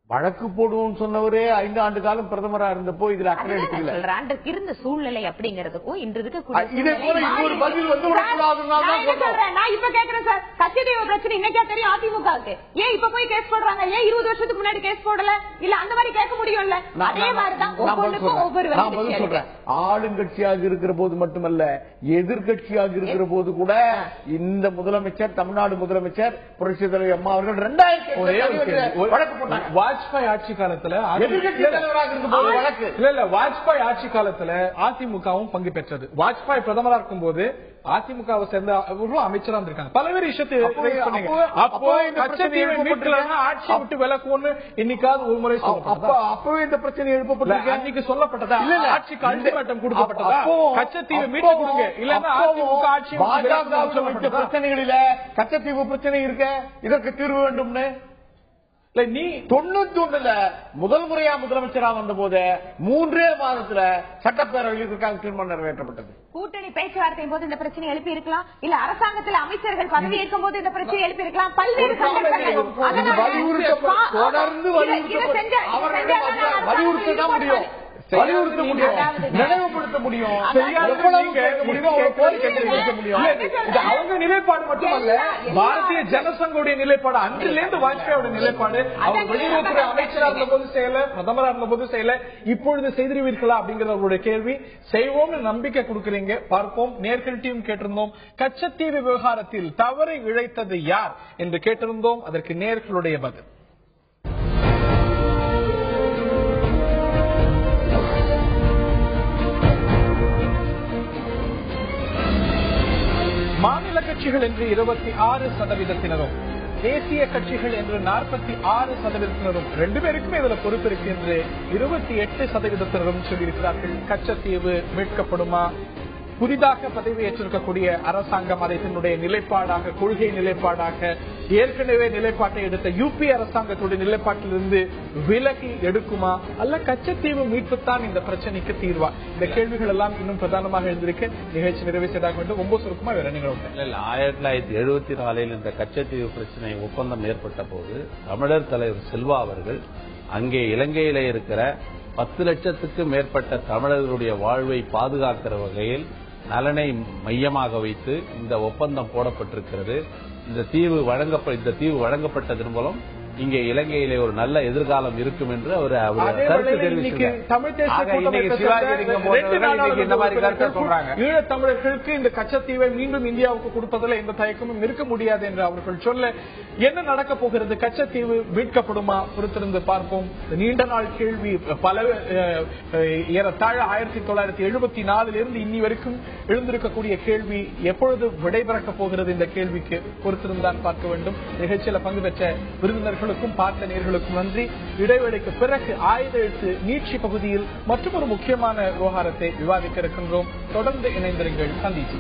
வழக்கு போடுவோம் சொன்னவரே 5 ஆண்டு காலம் பிரதமரா இருந்தப்போ இதுல அக்கறை எடுக்கல. அன்றைக்கு இருந்த சூழ்நிலை அப்படிங்கறதுக்கும் இன்று நான் இப்ப கேக்குறேன் சார், கச்சத்தீவு பிரச்சனை இன்னைக்கா தெரியும் அதிமுகவுக்கு? ஏன் இப்ப போய் கேஸ் போடுறாங்க? ஏன் 20 வருஷத்துக்கு முன்னாடி கேஸ் போடல? இல்ல அந்த மாதிரி கேட்க முடியும்ல. அதே மாதிரிதான் ஒவ்வொரு சொல்றேன். ஆளுங்கட்சியாக இருக்கிற போது மட்டுமல்ல, எதிர்கட்சியாக இருக்கிற போது கூட இந்த முதலமைச்சர், தமிழ்நாடு முதலமைச்சர் புரட்சித் தலைவர் அம்மா அவர்கள் 2000 வழக்கு போட்டாங்க. வாஜ்பாய் ஆட்சி காலத்துல எதிர்க்கட்சி தலைவராக இருக்கும்போது வழக்கு இல்ல வாஜ்பாய் ஆட்சி காலத்துல அதிமுகவும் பங்கு பெற்றது. வாஜ்பாய் பிரதமரா இருக்கும் போது அதிமுகவை சேர்ந்த அமைச்சரா இருந்திருக்காங்க. பல்வேறு விஷயத்தை அப்போ கச்சத்தீவை மீட்கலன்னா ஆட்சியை விட்டு விலக்குன்னு இன்னைக்காவது ஒரு முறை அப்பவே இந்த பிரச்சனை எழுப்பப்பட்டது. அன்னைக்கு சொல்லப்பட்டதா ஆட்சிக்கு அல்டிமேட்டம் கொடுக்கப்பட்டதா கச்சத்தீவை மீட்டு கொடுங்க இல்லன்னா அதிமுக ஆட்சி பாஜக பிரச்சனைகளில கச்சத்தீவு பிரச்சனை இருக்க இதற்கு தீர்வு வேண்டும்னு நீ 91 முதல் முறையா முதலமைச்சரா வந்த போது 3 மாதத்துல சட்டப்பேரவையில் இதற்காக தீர்மானம் நிறைவேற்றப்பட்டது. கூட்டணி பேச்சுவார்த்தையின் போது இந்த பிரச்சனை எழுப்பி இருக்கலாம், இல்ல அரசாங்கத்தில் அமைச்சர்கள் பதவி ஏற்கும் போது இந்த பிரச்சனை எழுப்பி இருக்கலாம். பல்வேறு வலியுறுத்த முடியும், வலியுறுத்த முடியும், நினைவுபடுத்த முடியும், அவங்க நிலைப்பாடு மட்டுமல்ல, பாரதிய ஜனசங்கோடைய நிலைப்பாடு அன்றிலிருந்து வாஜ்பாயோட நிலைப்பாடு. அவர் வெளியுறவுத்துறை அமைச்சராக இருந்த போது செய்யல, பிரதமராக இருந்த போது செய்யல, இப்பொழுது செய்திருவீர்களா அப்படிங்கிற அவருடைய கேள்வி. செய்வோம்னு நம்பிக்கை கொடுக்கிறீங்க, பார்ப்போம். நேர்கள்ட்டையும் கேட்டிருந்தோம், கச்சத்தீவு விவகாரத்தில் தவறை இழைத்தது யார் என்று கேட்டிருந்தோம். அதற்கு நேர்களுடைய பதில். மாநில கட்சிகள் என்று 26%, தேசிய கட்சிகள் என்று 46%, 2 பேருக்குமே இதுல பொறுப்பு இருக்கு என்று 28% சொல்லியிருக்கிறார்கள். கச்சத்தீவு மீட்கப்படுமா? புதிதாக பதவியேற்றிருக்கக்கூடிய அரசாங்கம் அதை தன்னுடைய நிலைப்பாடாக, கொள்கை நிலைப்பாடாக, ஏற்கனவே நிலைப்பாட்டை எடுத்த யூபி அரசாங்கத்துடைய நிலைப்பாட்டிலிருந்து விலகி எடுக்குமா, அல்ல கச்சத்தீவு மீட்புத்தான் இந்த பிரச்சனைக்கு தீர்வா? இந்த கேள்விகள் எல்லாம் இன்னும் பிரதானமாக எழுந்திருக்க நிகழ்ச்சி நிறைவு செய்தாக வேண்டும். ரொம்ப சுருக்கமா வேற நீங்கள் 1974 இந்த கச்சத்தீவு பிரச்சனை ஒப்பந்தம் ஏற்பட்ட போது தமிழர் தலைவர் செல்வா அவர்கள் அங்கே இலங்கையில இருக்கிற 10 லட்சத்துக்கு மேற்பட்ட தமிழர்களுடைய வாழ்வை பாதுகாக்கிற வகையில் நலனை மையமாக வைத்து இந்த ஒப்பந்தம் போடப்பட்டிருக்கிறது. இந்த தீவு வழங்கப்பட்டதன் மூலம் இங்கே இலங்கையிலே ஒரு நல்ல எதிர்காலம் இருக்கும் என்று அவர் கருத்து தெரிவித்தார். ஈழத்தமிழர்களுக்கு இந்த கச்சத்தீவை மீண்டும் இந்தியாவுக்கு கொடுப்பதில் எந்த தயக்கமும் இருக்க முடியாது என்று அவர்கள் சொல்ல, என்ன நடக்க போகிறது? கச்சத்தீவு மீட்கப்படுமா? பொறுத்திருந்து பார்ப்போம். நீண்ட நாள் கேள்வி, பல ஏறத்தாழ 1974 இருந்து இன்னி வரைக்கும் எழுந்திருக்கக்கூடிய கேள்வி, எப்பொழுது விடைபெறக்க போகிறது இந்த கேள்விக்கு பொறுத்திருந்தான் பார்க்க வேண்டும். நிகழ்ச்சியில பங்கு பெற்ற விருந்தினர்கள் பார்த்த நேர்களுக்கும் நன்றி. இடைவேளைக்கு பிறகு ஆயுத எழுத்து நீட்சி பகுதியில் மற்றும் ஒரு முக்கியமான விவகாரத்தை விவாதிக்க இருக்கின்றோம். தொடர்ந்து இணைந்திருங்கள். சந்திச்சு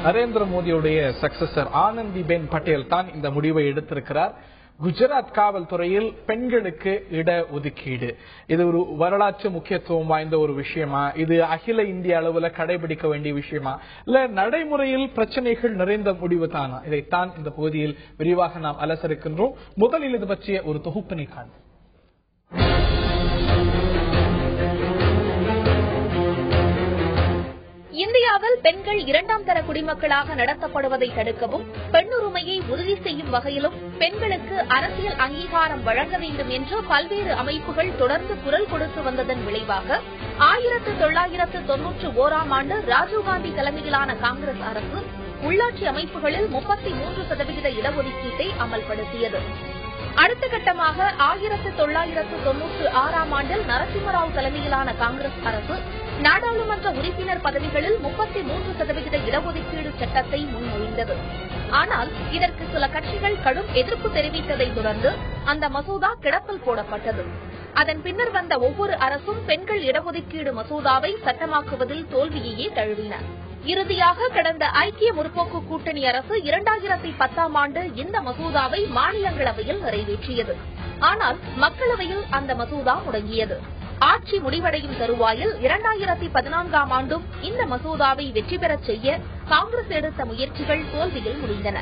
நரேந்திர மோடியுடைய சக்சஸர் ஆனந்திபென் பட்டேல் தான் இந்த முடிவை எடுத்திருக்கிறார். குஜராத் காவல்துறையில் பெண்களுக்கு இட ஒதுக்கீடு, இது ஒரு வரலாற்று முக்கியத்துவம் வாய்ந்த ஒரு விஷயமா? இது அகில இந்திய அளவுல கடைபிடிக்க வேண்டிய விஷயமா, இல்ல நடைமுறையில் பிரச்சனைகள் நிறைந்த முடிவு தானா? இதைத்தான் இந்த பகுதியில் விரிவாக நாம் அலசரிக்கின்றோம். முதலில் இது பற்றிய ஒரு தொகுப்பினை காண்போம். இந்தியாவில் பெண்கள் 2ஆம் தர குடிமக்களாக நடத்தப்படுவதை தடுக்கவும், பெண்ணுரிமையை உறுதி செய்யும் வகையிலும் பெண்களுக்கு அரசியல் அங்கீகாரம் வழங்க வேண்டும் என்று பல்வேறு அமைப்புகள் தொடர்ந்து குரல் கொடுத்து வந்ததன் விளைவாக 1991ஆம் ஆண்டு ராஜீவ்காந்தி தலைமையிலான காங்கிரஸ் அரசு உள்ளாட்சி அமைப்புகளில் 33% இடஒதுக்கீட்டை அமல்படுத்தியது. அடுத்த கட்டமாக 1996ஆம் ஆண்டில் நரசிம்மராவ் தலைமையிலான காங்கிரஸ் அரசு நாடாளுமன்ற உறுப்பினர் பதவிகளில் 33% இடஒதுக்கீடு சட்டத்தை முன்மொழிந்தது. ஆனால் இதற்கு சில கட்சிகள் கடும் எதிர்ப்பு தெரிவித்ததை தொடர்ந்து அந்த மசோதா கிடப்பில் போடப்பட்டது. அதன் பின்னர் வந்த ஒவ்வொரு அரசும் பெண்கள் இடஒதுக்கீடு மசோதாவை சட்டமாக்குவதில் தோல்வியையே தழுவின. இறுதியாக கடந்த ஐக்கிய முற்போக்கு கூட்டணி அரசு 2010ஆம் ஆண்டு இந்த மசோதாவை மாநிலங்களவையில் நிறைவேற்றியது. ஆனால் மக்களவையில் அந்த மசோதா முடங்கியது. ஆட்சி முடிவடையும் தருவாயில் 2014ஆம் ஆண்டும் இந்த மசோதாவை வெற்றி பெறச் செய்ய காங்கிரஸ் எடுத்த முயற்சிகள் தோல்வியில் முடிந்தன.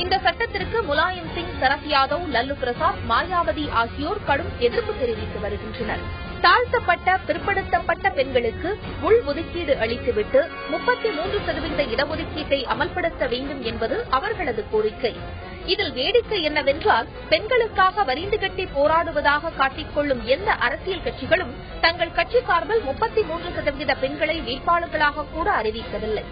இந்த சட்டத்திற்கு முலாயம் சிங், சரத் யாதவ், லல்லு பிரசாத், மாயாவதி ஆகியோர் கடும் எதிர்ப்பு தெரிவித்து வருகின்றனர். தாழ்த்தப்பட்ட பிற்படுத்தப்பட்ட பெண்களுக்கு உள் ஒதுக்கீடு அளித்துவிட்டு 33% இடஒதுக்கீட்டை அமல்படுத்த வேண்டும் என்பது அவர்களது கோரிக்கை. இதில் வேடிக்கை என்னவென்றால் பெண்களுக்காக வரிந்து கட்டி போராடுவதாக காட்டிக்கொள்ளும் எந்த அரசியல் கட்சிகளும் தங்கள் கட்சி சார்பில் 33% பெண்களை வேட்பாளர்களாக கூட அறிவிக்கவில்லை.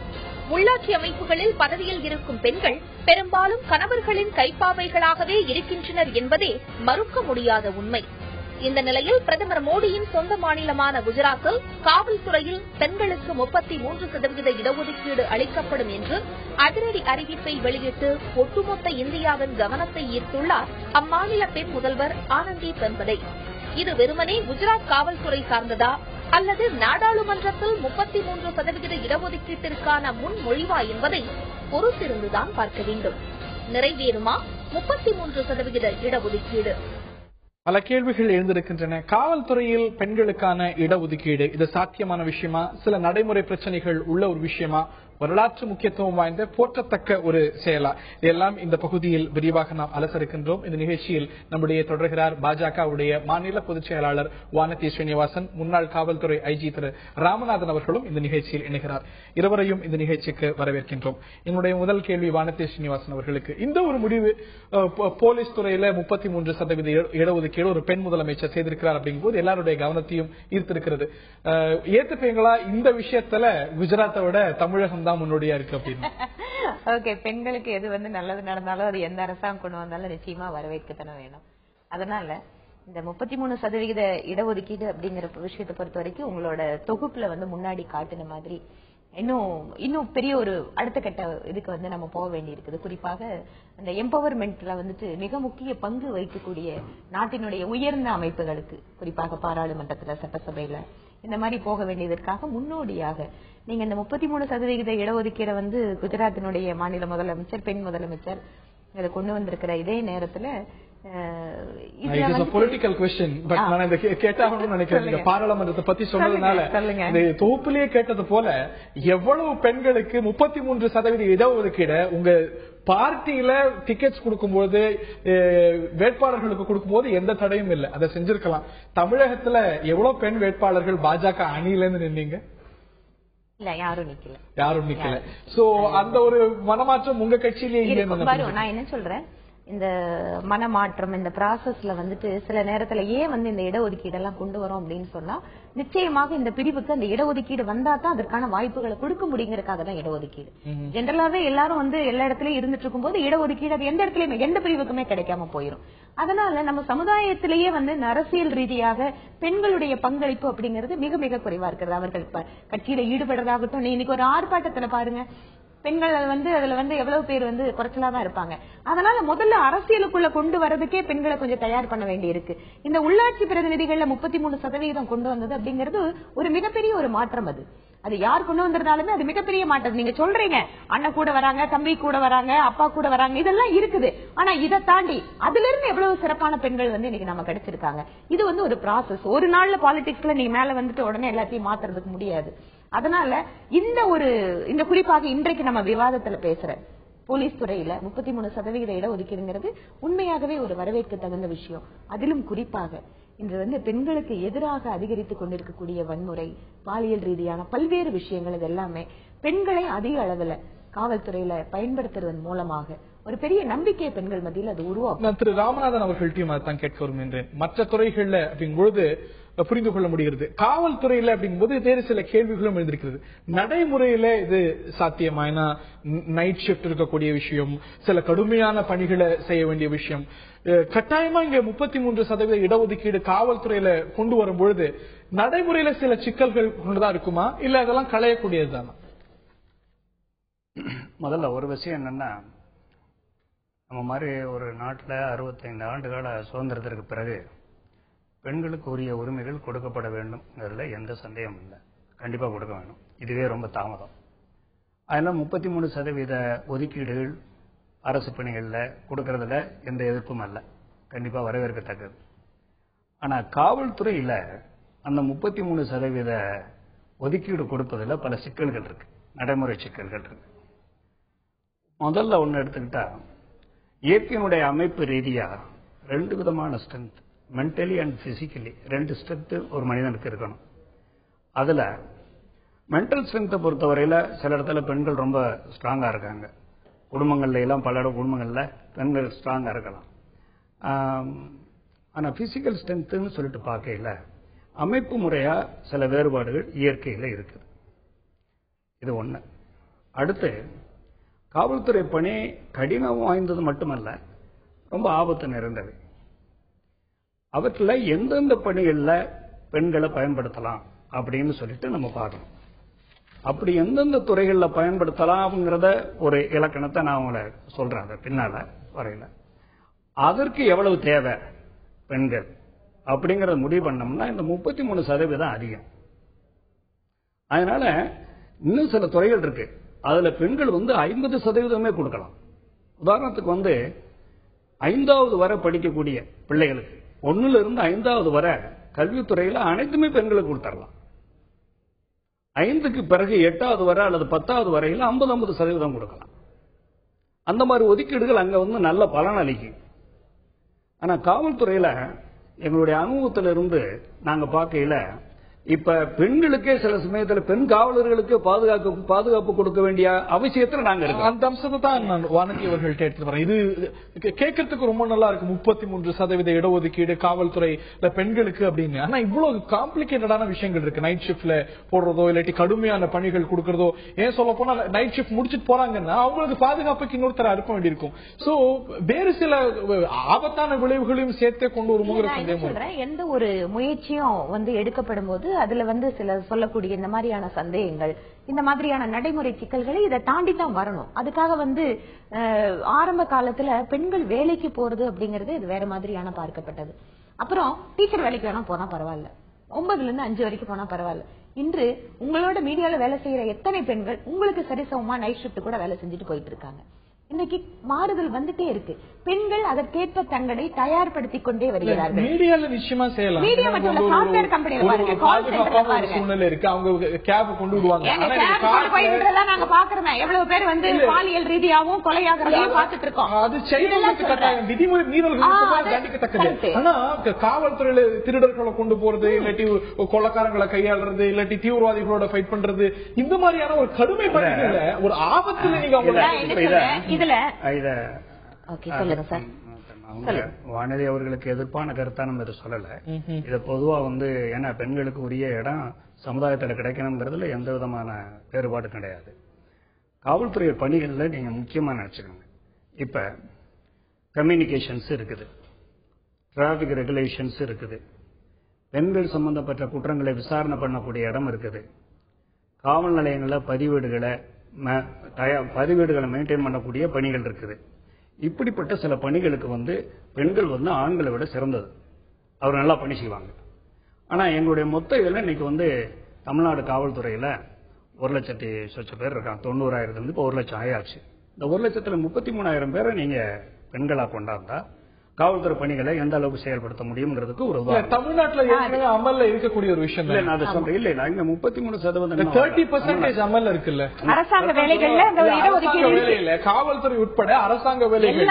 உள்ளாட்சி அமைப்புகளில் பதவியில் இருக்கும் பெண்கள் பெரும்பாலும் கணவர்களின் கைப்பாவைகளாகவே இருக்கின்றனர் என்பதே மறுக்க முடியாத உண்மை. இந்த நிலையில் பிரதமர் மோடியின் சொந்த மாநிலமான குஜராத்தில் காவல்துறையில் பெண்களுக்கு 33% இடஒதுக்கீடு அளிக்கப்படும் என்று அதிரடி அறிவிப்பை வெளியிட்டு ஒட்டுமொத்த இந்தியாவின் கவனத்தை ஈர்த்துள்ளார் அம்மாநில பெண் முதல்வர் ஆனந்திபென் படேல். இது வெறுமனே குஜராத் காவல்துறை சார்ந்ததா அல்லது நாடாளுமன்றத்தில் 33% இடஒதுக்கீட்டிற்கான முன்மொழிவா என்பதை பொறுத்திருந்துதான் பார்க்க வேண்டும். நிறைவேறுமா 33% இடஒதுக்கீடு? பல கேள்விகள் எழுந்திருக்கின்றன. காவல்துறையில் பெண்களுக்கான இடஒதுக்கீடு இது சாத்தியமான விஷயமா? சில நடைமுறை பிரச்சனைகள் உள்ள ஒரு விஷயமா? வரலாற்று முக்கியத்துவம் வாய்ந்த போற்றத்தக்க ஒரு செயலா? இதெல்லாம் இந்த பகுதியில் விரிவாக நாம் அலசருக்கின்றோம். இந்த நிகழ்ச்சியில் நம்முடைய தொடர்கிறார் பாஜகவுடைய மாநில பொதுச் செயலாளர் வானதி ஸ்ரீனிவாசன், முன்னாள் காவல்துறை ஐஜி திரு ராமநாதன் அவர்களும் இந்த நிகழ்ச்சியில் இணைகிறார். இருவரையும் இந்த நிகழ்ச்சிக்கு வரவேற்கின்றோம். என்னுடைய முதல் கேள்வி வானதி ஸ்ரீனிவாசன் அவர்களுக்கு. இந்த ஒரு முடிவு போலீஸ் துறையில 33% இடஒதுக்கீடு ஒரு பெண் முதலமைச்சர் செய்திருக்கிறார் அப்படிங்கும்போது எல்லாருடைய கவனத்தையும் ஈர்த்திருக்கிறது. ஏத்துப்பீங்களா இந்த விஷயத்துல குஜராத்தை விட தமிழகம் தான் முன்னோடியா இருக்கு அப்படின்னு? ஓகே, பெண்களுக்கு எது நல்லது நடந்தாலும் அது எந்த அரசாங்கம் கொண்டு வந்தாலும் நிச்சயமா வரவேற்கத்தானே வேணும். அதனால இந்த 33% இடஒதுக்கீடு அப்படிங்கிற விஷயத்தை பொறுத்த வரைக்கும் உங்களோட தொகுப்புல முன்னாடி காட்டின மாதிரி இன்னும் பெரிய ஒரு அடுத்த கட்ட இதுக்கு நம்ம போக வேண்டி இருக்குது. குறிப்பாக அந்த எம்பவர்மெண்ட்ல மிக முக்கிய பங்கு வகிக்கக்கூடிய நாட்டினுடைய உயர்ந்த அமைப்புகளுக்கு, குறிப்பாக பாராளுமன்றத்துல, சட்டசபையில இந்த மாதிரி போக வேண்டியதற்காக முன்னோடியாக நீங்க இந்த 33% இடஒதுக்கீடை குஜராத்தினுடைய மாநில முதலமைச்சர், பெண் முதலமைச்சர் இதை கொண்டு வந்திருக்கிற இதே நேரத்துல பாராளுமன்றத்தை பத்தி சொன்னதுனால தொகுப்பிலேயே கேட்டது போல எவ்வளவு பெண்களுக்கு 33% இடஒதுக்கீடு உங்க பார்ட்டியில டிக்கெட்ஸ் கொடுக்கும்போது வேட்பாளர்களுக்கு கொடுக்கும்போது எந்த தடையும் இல்லை, அதை செஞ்சிருக்கலாம். தமிழகத்துல எவ்வளவு பெண் வேட்பாளர்கள் பாஜக அணியில இருந்து நின்னீங்க? யாரும் நிக்கல. சோ அந்த ஒரு மனமாற்றம் உங்க கட்சியிலேயே நான் என்ன சொல்றேன், இந்த மனமாற்றம் இந்த ப்ராசஸ்ல சில நேரத்துல ஏன் இந்த இடஒதுக்கீடெல்லாம் கொண்டு வரோம் அப்படின்னு சொன்னா, நிச்சயமாக இந்த பிரிவுக்கு அந்த இடஒதுக்கீடு வந்தா தான் அதற்கான வாய்ப்புகளை கொடுக்க முடியுங்கிறதுக்காக தான் இடஒதுக்கீடு. ஜெனரலாவே எல்லாரும் எல்லா இடத்துலயும் இருந்துட்டு இருக்கும் போது இடஒதுக்கீடு அது எந்த இடத்துலயுமே எந்த பிரிவுக்குமே கிடைக்காம போயிடும். அதனால நம்ம சமுதாயத்திலேயே அரசியல் ரீதியாக பெண்களுடைய பங்களிப்பு அப்படிங்கிறது மிக மிக குறைவா இருக்கிறது. அவர்கள் கட்சியில ஈடுபடுறதாகட்டும், இன்னைக்கு ஒரு ஆர்ப்பாட்டத்துல பாருங்க, பெண்கள் அதுல எவ்வளவு பேர் குறைச்சலா தான் இருப்பாங்க. அதனால முதல்ல அரசியலுக்குள்ள கொண்டு வரதுக்கே பெண்களை கொஞ்சம் தயார் பண்ண வேண்டி இருக்கு. இந்த உள்ளாட்சி பிரதிநிதிகள்ல 33% கொண்டு வந்தது அப்படிங்கிறது ஒரு மிகப்பெரிய ஒரு மாற்றம். அது யார் கொண்டு வந்திருந்தாலுமே அது மிகப்பெரிய மாற்றம். நீங்க சொல்றீங்க அண்ணன் கூட வராங்க, தம்பி கூட வராங்க, அப்பா கூட வராங்க, இதெல்லாம் இருக்குது. ஆனா இதை தாண்டி அதுல இருந்து எவ்வளவு சிறப்பான பெண்கள் இன்னைக்கு நம்ம கிடைச்சிருக்காங்க. இது ஒரு ப்ராசஸ். ஒரு நாள்ல பாலிடிக்ஸ்ல நீங்க மேல உடனே எல்லாத்தையும் மாத்துறதுக்கு முடியாது. அதனால இந்த குறிப்பாக இன்றைக்கு நம்ம விவாதத்துல பேசுற போலீஸ் துறையில 33% இடஒதுக்கீடுங்கிறது உண்மையாகவே ஒரு வரவேற்க தகுந்த விஷயம். அதிலும் குறிப்பாக இன்று பெண்களுக்கு எதிராக அதிகரித்துக் கொண்டிருக்கக்கூடிய வன்முறை, பாலியல் ரீதியான பல்வேறு விஷயங்கள், இது எல்லாமே பெண்களை அதிக அளவுல காவல்துறையில பயன்படுத்துவதன் மூலமாக ஒரு பெரிய நம்பிக்கை பெண்கள் மத்தியில் அது உருவாக்கும். திரு ராமநாதன் அவர்கள்ட்டையும் அதான் கேட்க விரும்புகின்றேன். மற்ற துறைகள்ல அப்படிங்கும்போது புரிந்து கொள்ள முடிகிறது, காவல்துறையில அப்படிங்கும்போது வேறு சில கேள்விகளும் எழுந்திருக்கிறது. நடைமுறையில இது சாத்தியமா? ஏன்னா நைட் ஷிப்ட் இருக்கக்கூடிய விஷயம், சில கடுமையான பணிகளை செய்ய வேண்டிய விஷயம். கட்டாயமா இங்க 33% இடஒதுக்கீடு காவல்துறையில கொண்டு வரும் பொழுது நடைமுறையில சில சிக்கல்கள் கொண்டுதான் இருக்குமா, இல்ல அதெல்லாம் களையக்கூடியதுதானா? முதல்ல ஒரு விஷயம் என்னன்னா, நம்ம மாதிரி ஒரு நாட்டில் 65 ஆண்டுகால சுதந்திரத்திற்கு பிறகு பெண்களுக்கு உரிய உரிமைகள் கொடுக்கப்பட வேண்டும், அதில் எந்த சந்தேகமும் இல்லை. கண்டிப்பாக கொடுக்க வேணும். இதுவே ரொம்ப தாமதம். அதெல்லாம் 33% ஒதுக்கீடுகள் அரசு பணிகளில் கொடுக்கறதுல எந்த எதிர்ப்பும் அல்ல, கண்டிப்பாக வரவேற்கத்தக்கது. ஆனால் காவல்துறையில் அந்த 33% ஒதுக்கீடு கொடுப்பதில் பல சிக்கல்கள் இருக்கு, நடைமுறை சிக்கல்கள் இருக்கு. முதல்ல ஒன்று எடுத்துக்கிட்டா, இயற்கையினுடைய அமைப்பு ரீதியா 2 விதமான strength, mentally and physically 2 strength ஒரு மனிதனுக்கு இருக்கணும். அதுல மென்டல் ஸ்ட்ரென்த்தை பொறுத்தவரையில சில இடத்துல பெண்கள் ரொம்ப ஸ்ட்ராங்கா இருக்காங்க. குடும்பங்கள்ல எல்லாம் பல குடும்பங்கள்ல பெண்கள் ஸ்ட்ராங்கா இருக்கலாம். ஆனா பிசிக்கல் ஸ்ட்ரென்த்னு சொல்லிட்டு பார்க்கல, அமைப்பு முறையா சில வேறுபாடுகள் இயற்கையில இருக்குது. இது ஒண்ணு. அடுத்து காவல்துறை பணி கடினம் வாய்ந்தது மட்டுமல்ல, ரொம்ப ஆபத்து நிறைந்தவை. அவற்றில் எந்தெந்த பணிகள்ல பெண்களை பயன்படுத்தலாம் அப்படின்னு சொல்லிட்டு நம்ம பார்க்கணும். அப்படி எந்தெந்த துறைகளில் பயன்படுத்தலாம்ங்கிறத ஒரு இலக்கணத்தை நான் உங்களை சொல்றேன். அதை பின்னால வரையில அதற்கு எவ்வளவு தேவை பெண்கள் அப்படிங்கறத முடிவு பண்ணோம்னா இந்த 33% அதிகம். அதனால இன்னும் சில துறைகள் இருக்கு, அதுல பெண்கள் 50% கொடுக்கலாம். உதாரணத்துக்கு 5வது வரை படிக்கக்கூடிய பிள்ளைகளுக்கு 1ல இருந்து 5வது வரை கல்வித்துறையில அனைத்துமே பெண்களுக்கு கொடுத்துடலாம். 5க்கு பிறகு 8வது வரை அல்லது 10வது வரையில 50% கொடுக்கலாம். அந்த மாதிரி ஒதுக்கீடுகள் அங்க நல்ல பலன் அளிக்கும். ஆனா காவல்துறையில எங்களுடைய அனுபவத்திலிருந்து நாங்க பார்க்கையில இப்ப பெண்களுக்கே சில சமயத்துல பெண் காவலர்களுக்கு பாதுகாப்பு கொடுக்க வேண்டிய அவசியத்துல நாங்க இருக்கோம். அந்த அம்சத்தை தான் நான் வானதி அவர்கள்ட்ட எடுத்து வரேன். இது கேட்கறதுக்கு ரொம்ப நல்லா இருக்கு, 33% இடஒதுக்கீடு காவல்துறையில பெண்களுக்கு அப்படின்னு. ஆனா இவ்வளவு காம்ப்ளிகேட்டடான விஷயங்கள் இருக்கு. நைட் ஷிப்ட்ல போடுறதோ இல்லாட்டி கடுமையான பணிகள் கொடுக்கறதோ, ஏன் சொல்ல போனா நைட் ஷிப்ட் முடிச்சுட்டு போறாங்கன்னா அவங்களுக்கு பாதுகாப்புக்கு இன்னொருத்தர அனுப்ப வேண்டியிருக்கும். சோ வேறு சில ஆபத்தான விளைவுகளையும் சேர்த்தே கொண்டு வரும்போது எந்த ஒரு முயற்சியும் எடுக்கப்படும் போது அதுல சில சொல்லக்கூடிய இந்த மாதிரியான சந்தேகங்கள், இந்த மாதிரியான நடைமுறை சிக்கல்களை இதை தாண்டி தான் வரணும். அதுக்காக ஆரம்ப காலத்துல பெண்கள் வேலைக்கு போறது அப்படிங்கறது இது வேற மாதிரியான பார்க்கப்பட்டது. அப்புறம் டீச்சர் வேலைக்கு வேணா போனா பரவாயில்ல, 9ல இருந்து 5 வரைக்கும் போனா பரவாயில்ல. இன்று உங்களோட மீடியால வேலை செய்யற எத்தனை பெண்கள் உங்களுக்கு சரிசமமா நைட் ஷிப்ட் கூட வேலை செஞ்சுட்டு போயிட்டு இருக்காங்க. இன்னைக்கு மாறுதல் வந்துட்டே இருக்கு. பெண்கள் அதற்கேற்ப தங்களை தயார்படுத்திக் கொண்டே வருகிறார்கள். மீடியால நிச்சயமா செய்யலாம். மீடியா மட்டும் இல்ல, சாஃப்ட்வேர் கம்பெனில பாருங்க, கால் சென்டர்ல பாருங்க, சூழ்நிலை இருக்கு. அவங்க கேப் கொண்டு விடுவாங்க. ஆனா கேப் போயிட்டதெல்லாம் நாங்க பாக்குறோம். எவ்வளவு பேர் பாலியல் ரீதியாவும் கொலையாகிறதையும் பார்த்துட்டு இருக்கோம். அது செய்யறதுக்கு கட்டாயம் விதிமுறை மீறல்கள் தண்டிக்கத்தக்கது. ஆனா காவல்துறையில திருடர்களை கொண்டு போறது, இல்லாட்டி கொலைக்காரங்களை கையாளுறது, இல்லாட்டி தீவிரவாதிகளோட ஃபைட் பண்றது, இந்த மாதிரியான ஒரு கடுமை பணிகள்ல ஒரு ஆபத்துல நீங்க இதுல வானதி அவர்களுக்கு எதிர்ப்பான கருத்தா நம்ம இதை சொல்லல. இத பொதுவா ஏன்னா பெண்களுக்கு உரிய இடம் சமுதாயத்துல கிடைக்கணுங்கிறதுல எந்த விதமான வேறுபாடு கிடையாது. காவல்துறை பணிகள்ல நீங்க முக்கியமா நினைச்சுக்கோங்க. இப்ப கம்யூனிகேஷன்ஸ் இருக்குது, டிராபிக் ரெகுலேஷன்ஸ் இருக்குது, பெண்கள் சம்பந்தப்பட்ட குற்றங்களை விசாரணை பண்ணக்கூடிய இடம் இருக்குது, காவல் நிலையங்கள பதிவேடுகளை மெயின்டைன் பண்ணக்கூடிய பணிகள் இருக்குது. இப்படிப்பட்ட சில பணிகளுக்கு பெண்கள் ஆண்களை விட சிறந்தது, அவர் நல்லா பணி செய்வாங்க. ஆனா எங்களுடைய மொத்த இதுல இன்னைக்கு தமிழ்நாடு காவல்துறையில 1,00,000 பேர் இருக்காங்க. 90,000 இப்போ 1,00,000 ஆயாச்சு. இந்த 1,00,000த்துல 33,000 பேரை நீங்க பெண்களா கொண்டாந்தா காவல்துறை பணிகளை எந்த அளவுக்கு செயல்படுத்த முடியும்ங்கிறதுக்கு ஒரு தமிழ்நாட்டில் அமல்ல இருக்கக்கூடிய ஒரு விஷயம் இல்ல. நான் அதை சொல்றேன். இல்ல இல்ல, இங்க 33% 30% அமல்ல இருக்குல்ல. அரசாங்க வேலைகள்ல காவல்துறை உட்பட அரசாங்க வேலைகள்,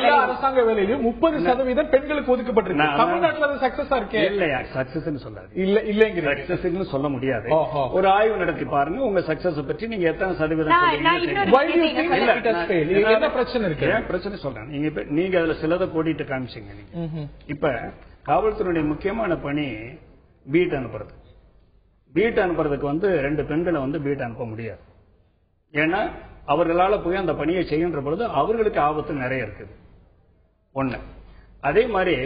எல்லா அரசாங்க வேலையிலும் 30% பெண்களுக்கு ஒதுக்கப்பட்டிருக்கு. தமிழ்நாட்டில் அது சக்சஸா இருக்கு. இல்லையா? சக்சஸ் சொல்றாரு. இல்ல இல்லைங்க, சக்சஸ் சொல்ல முடியாது. ஒரு ஆய்வு நடத்தி பாருங்க, உங்க சக்சஸ் பற்றி நீங்க எத்தனை சதவீதம் என்ன பிரச்சனை இருக்கு? பிரச்சனை சொல்றேன். நீங்க அதுல சிலதை கோடிட்டு காமிச்சிங்க. இப்ப காவல்துறையுடைய முக்கியமான பணி பீட் அனுப்புறது. பீட் அனுப்புறதுக்கு 2 பெண்களை பீட் அனுப்ப முடியாது. ஏன்னா அவர்களால போய் அந்த பணியை செய்கின்ற பொழுது அவர்களுக்கு ஆபத்து நிறைய இருக்குது. ஒண்ணு. அதே மாதிரி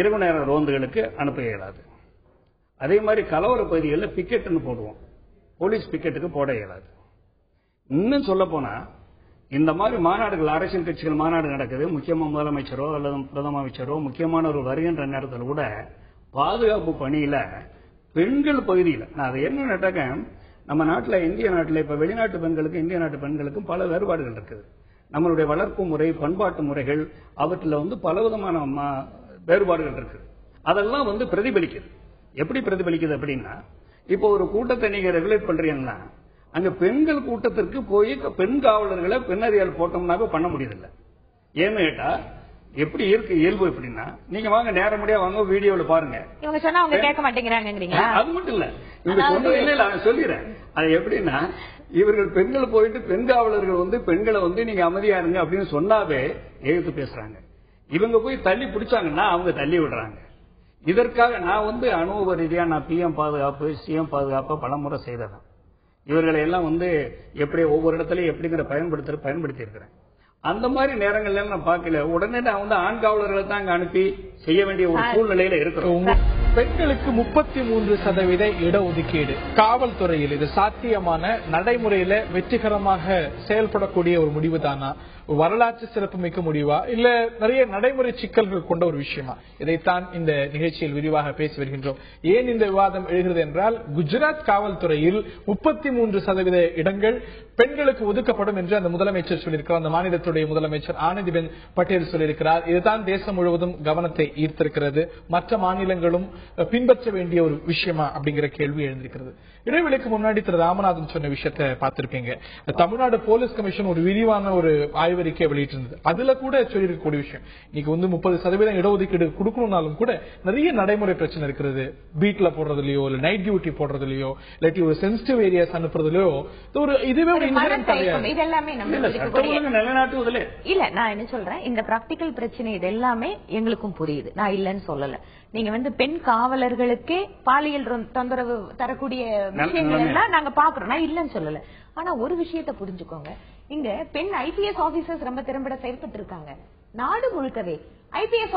இரவு நேர ரோந்துகளுக்கு அனுப்ப இயலாது. அதே மாதிரி கலவர பகுதிகளில் பிக்கெட்னு போடுவோம், போலீஸ் பிக்கெட்டுக்கு போட இயலாது. இன்னும் சொல்ல போனா இந்த மாதிரி மாநாடுகள், அரசியல் கட்சிகள் மாநாடு நடக்குது, முக்கியமா முதலமைச்சரோ அல்லது பிரதம அமைச்சரோ முக்கியமானவர் வருகின்ற நேரத்தில் கூட பாதுகாப்பு பணியில பெண்கள் பகுதியில், நான் அதை என்ன நட்டாக்க, நம்ம நாட்டில் இந்திய நாட்டில் இப்ப வெளிநாட்டு பெண்களுக்கும் இந்திய நாட்டு பெண்களுக்கும் பல வேறுபாடுகள் இருக்குது. நம்மளுடைய வளர்ப்பு முறை, பண்பாட்டு முறைகள், அவற்றில் பலவிதமான வேறுபாடுகள் இருக்குது. அதெல்லாம் பிரதிபலிக்குது. எப்படி பிரதிபலிக்குது அப்படின்னா, இப்போ ஒரு கூட்டத்தை நீங்க ரெகுலேட் பண்றீங்கன்னா அங்க பெண்கள் கூட்டத்திற்கு போய் பெண் காவலர்களை பெண்ணறியால் போட்டோம்னாக்க பண்ண முடியதில்லை. ஏன்னு கேட்டா எப்படி இருக்கு இயல்பு எப்படின்னா, நீங்க வாங்க நேரடியா வாங்க வீடியோல பாருங்க. இவங்க சொன்னா அவங்க கேட்க மாட்டேங்கிறாங்க. அது மட்டும் இல்ல, இவங்க சொன்னது இல்ல, நான் சொல்லிடுறேன். அது எப்படின்னா, இவர்கள் பெண்கள் போயிட்டு பெண் காவலர்கள் வந்து பெண்களை வந்து நீங்க அமைதியா இருங்க அப்படின்னு சொன்னாவே எதிர்த்து பேசுறாங்க. இவங்க போய் தள்ளி பிடிச்சாங்கன்னா அவங்க தள்ளி விடுறாங்க. இதற்காக நான் வந்து அனுபவ ரீதியா நான் பிஎம் பாதுகாப்பு சிஎம் பாதுகாப்பு பலமுறை செய்ததான். இவர்களை எல்லாம் வந்து எப்படி ஒவ்வொரு இடத்துலயும் எப்படிங்கிற பயன்படுத்தி இருக்கிறேன். அந்த மாதிரி நேரங்கள்ல நான் பார்க்கல. உடனே நான் வந்து ஆண் காவலர்களை தான் அங்க அனுப்பி செய்ய வேண்டிய ஒரு சூழ்நிலையில இருக்கிறோம். பெண்களுக்கு 33% இடஒதுக்கீடு காவல்துறையில் இது சாத்தியமான நடைமுறையில வெற்றிகரமாக செயல்படக்கூடிய ஒரு முடிவு தானா? வரலாற்று சிறப்புமிக்க முடிவா, இல்ல நிறைய நடைமுறை சிக்கல்கள் கொண்ட ஒரு விஷயமா? இதைத்தான் இந்த நிகழ்ச்சியில் விரிவாக பேசி வருகின்றோம். ஏன் இந்த விவாதம் எழுகிறது என்றால், குஜராத் காவல்துறையில் 33% இடங்கள் பெண்களுக்கு ஒதுக்கப்படும் என்று அந்த முதலமைச்சர் சொல்லியிருக்கிறார். அந்த மாநிலத்துடைய முதலமைச்சர் ஆனந்திபென் பட்டேல் சொல்லியிருக்கிறார். இதுதான் தேசம் முழுவதும் கவனத்தை ஈர்த்திருக்கிறது. மற்ற மாநிலங்களும் பின்பற்ற வேண்டிய ஒரு விஷயமா அப்படிங்கிற கேள்வி எழுந்திருக்கிறது. இடைவெளிக்கு முன்னாடி திரு ராமநாதன் சொன்ன விஷயத்தை பார்த்திருப்பீங்க. தமிழ்நாடு போலீஸ் கமிஷன் ஒரு விரிவான ஒரு ஆய்வறிக்கை வெளியிட்டிருந்தது. அதுல கூட சொல்லியிருக்கக்கூடிய விஷயம், இன்னைக்கு வந்து 30% இடஒதுக்கீடு கொடுக்கணும்னாலும் கூட நிறைய நடைமுறை பிரச்சனை இருக்கிறது. வீட்டுல போடுறதுலயோ இல்ல நைட் டியூட்டி போடுறதுலயோ இல்லாட்டி ஒரு சென்சிட்டிவ் ஏரியாஸ் அனுப்புறதுலயோ இதுவே ஒரு நிலைநாட்டுவதில்லை. இல்ல, நான் என்ன சொல்றேன், இந்த பிராக்டிகல் பிரச்சனை இது எல்லாமே எங்களுக்கும் புரியுது, நான் இல்லன்னு சொல்லல. நீங்க வந்து பெண் காவலர்களுக்கே பாலியல் தொந்தரவு தரக்கூடிய விஷயங்கள் எல்லாம் நாங்க பாக்குறோம், நான் இல்லன்னு சொல்லல. ஆனா ஒரு விஷயத்த புரிஞ்சுக்கோங்க, இங்க பெண் ஐபிஎஸ் ஆபீசர்ஸ் ரொம்ப திறம்பட செயல்பட்டு இருக்காங்க. நாடு முழுக்கவே ஐபிஎஸ்